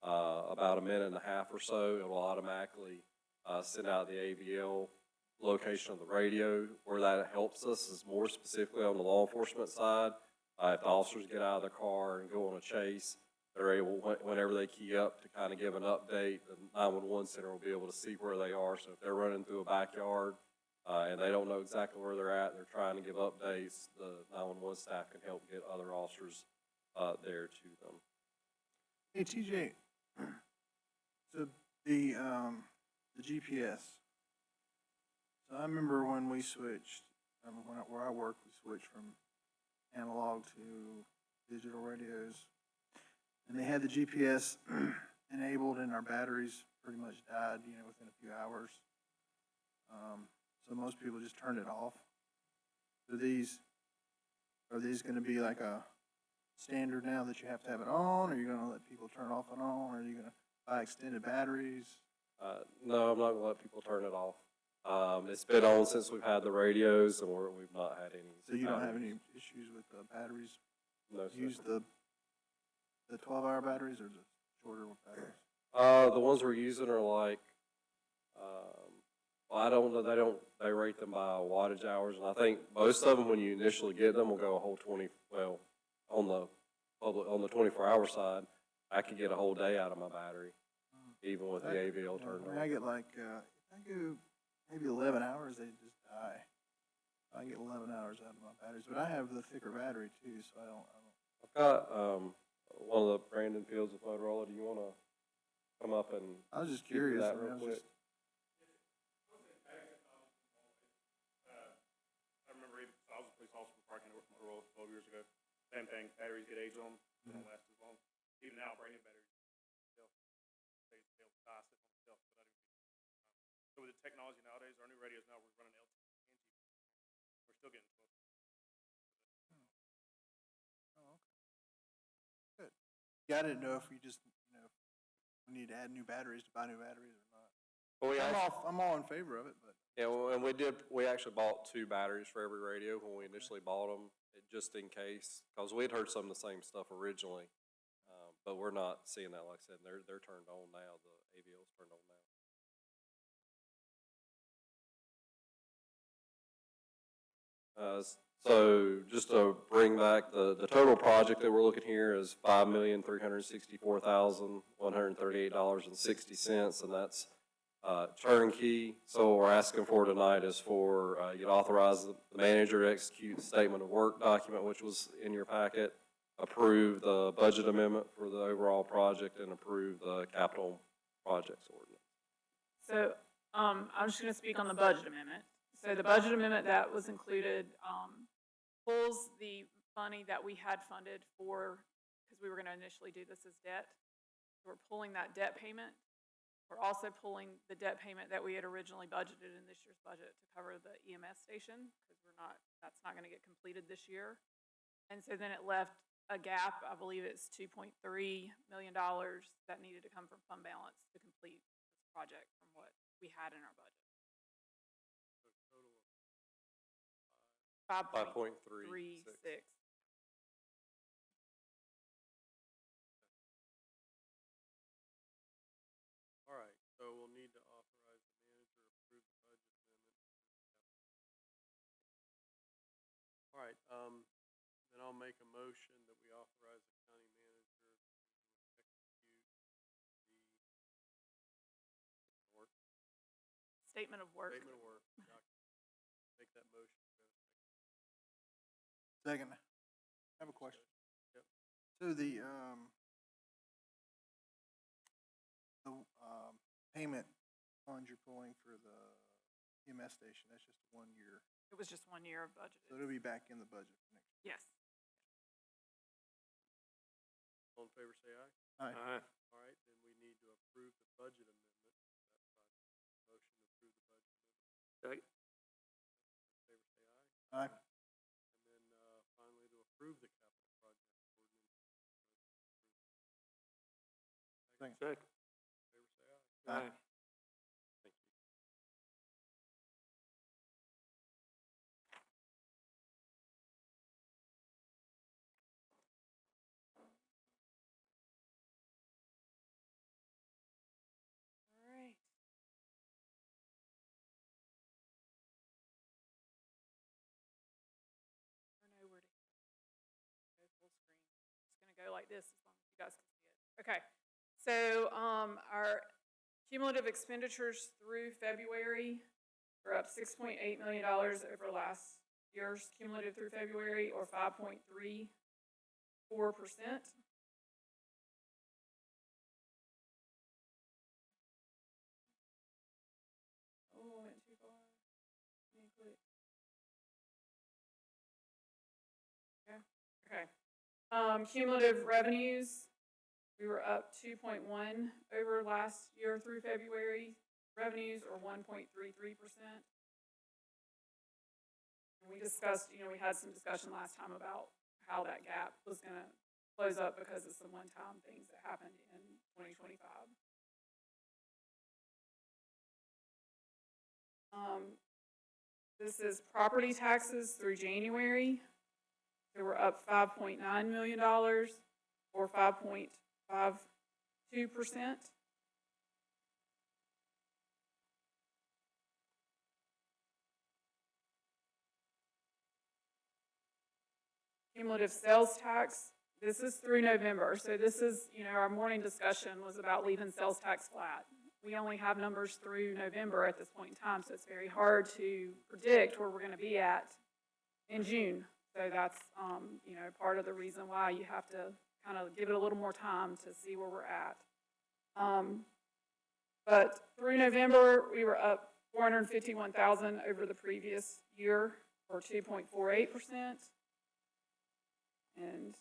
about a minute and a half or so, it will automatically send out the AVL location of the radio. Where that helps us is more specifically on the law enforcement side. If the officers get out of their car and go on a chase, they're able, whenever they key up, to kind of give an update. The 911 center will be able to see where they are. So if they're running through a backyard and they don't know exactly where they're at, they're trying to give updates, the 911 staff can help get other officers there to them. Hey, TJ, so the GPS, so I remember when we switched, where I work, we switched from analog to digital radios, and they had the GPS enabled and our batteries pretty much died, within a few hours. So most people just turned it off. Are these gonna be like a standard now that you have to have it on? Or are you gonna let people turn it off and on? Or are you gonna buy extended batteries? No, I'm not gonna let people turn it off. It's been on since we've had the radios, and we've not had any. So you don't have any issues with the batteries? No, sir. Use the 12-hour batteries or the shorter batteries? The ones we're using are like, well, I don't know, they rate them by wattage hours, and I think most of them, when you initially get them, will go a whole 20, well, on the 24-hour side, I could get a whole day out of my battery, even with the AVL turned on. I get like, if I go maybe 11 hours, they just die. I get 11 hours out of my batteries, but I have the thicker battery too, so I don't. I've got, one of the Brandon Fields of Motorola. Do you want to come up and I was just speak to curious. that real quick? I remember I was a police officer before I came to work for Motorola 12 years ago. Same thing, batteries get age on them, they don't last as long. Even now, brand new batteries, they'll die, sit on the shelf, but I didn't. So with the technology nowadays, our new radios now, we're running LTE and G. We're still getting 12. Oh, okay. Good. Yeah, I didn't know if we just, we need to add new batteries to buy new batteries or not. Well, I'm all in favor of it, but. yeah, well, and we actually bought 2 batteries for every radio when we initially bought them, just in case, because we had heard some of the same stuff originally, but we're not seeing that. Like I said, they're turned on now. The AVL's turned on now. So just to bring back the total project that we're looking here is $5,364,138.60, and that's turnkey. So what we're asking for tonight is for you to authorize the manager to execute the statement of work document, which was in your packet, approve the budget amendment for the overall project, and approve the capital projects ordinance. So, I'm just gonna speak on the budget amendment. So the budget amendment that was included, pulls the money that we had funded for, because we were gonna initially do this as debt. So we're pulling that debt payment. We're also pulling the debt payment that we had originally budgeted in this year's budget to cover the EMS station, because that's not gonna get completed this year. And so then it left a gap, I believe it's $2.3 million that needed to come from fund balance to complete this project from what we had in our budget. 5.36. All right, so we'll need to authorize the manager to approve the budget amendment. All right, then I'll make a motion that we authorize the county manager to execute the work. Statement of work. Statement of work document. Make that motion. Second, I have a question. Yep. So the payment funds you're pulling for the EMS station, that's just 1 year. It was just 1 year of budget. So it'll be back in the budget for next year. Yes. favor say aye. Aye. All right, then we need to approve the budget amendment. Motion to approve the budget amendment. Second. All in favor say aye. Aye. And then, finally, to approve the capital project ordinance. Second. Second. Favor say aye. Aye. Thank you. All right. Never know where to go full screen. It's gonna go like this as long as you guys can see it. Okay, so, our cumulative expenditures through February are up $6.8 million over last year's cumulative through February, or 5.34%. Oh, I went too far. Let me click. Yeah, okay. Cumulative revenues, we were up 2.1 over last year through February. Revenues are 1.33%. And we discussed, we had some discussion last time about how that gap was gonna close up because of some one-time things that happened in 2025. This is property taxes through January. They were up $5.9 million, or 5.52%. Cumulative sales tax, this is through November. So this is, our morning discussion was about leaving sales tax flat. We only have numbers through November at this point in time, so it's very hard to predict where we're going to be at in June. So that's, part of the reason why you have to kind of give it a little more time to see where we're at. But through November, we were up $451,000 over the previous year, or 2.48%. And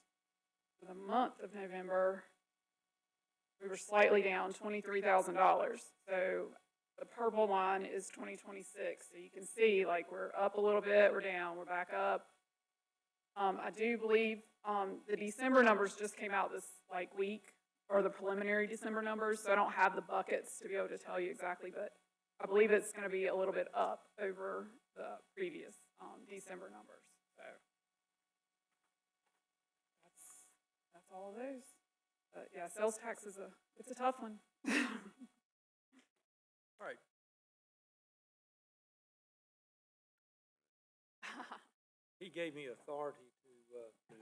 for the month of November, we were slightly down $23,000. So the purple line is 2026. So you can see, we're up a little bit, we're down, we're back up. I do believe the December numbers just came out this week, or the preliminary December numbers. So I don't have the buckets to be able to tell you exactly, but I believe it's going to be a little bit up over the previous December numbers. So that's all of those. But yeah, sales tax is it's a tough one. All right. He gave me authority to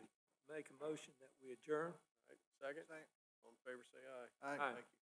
make a motion that we adjourn. All right, second? All in favor say aye. Aye. Thank you.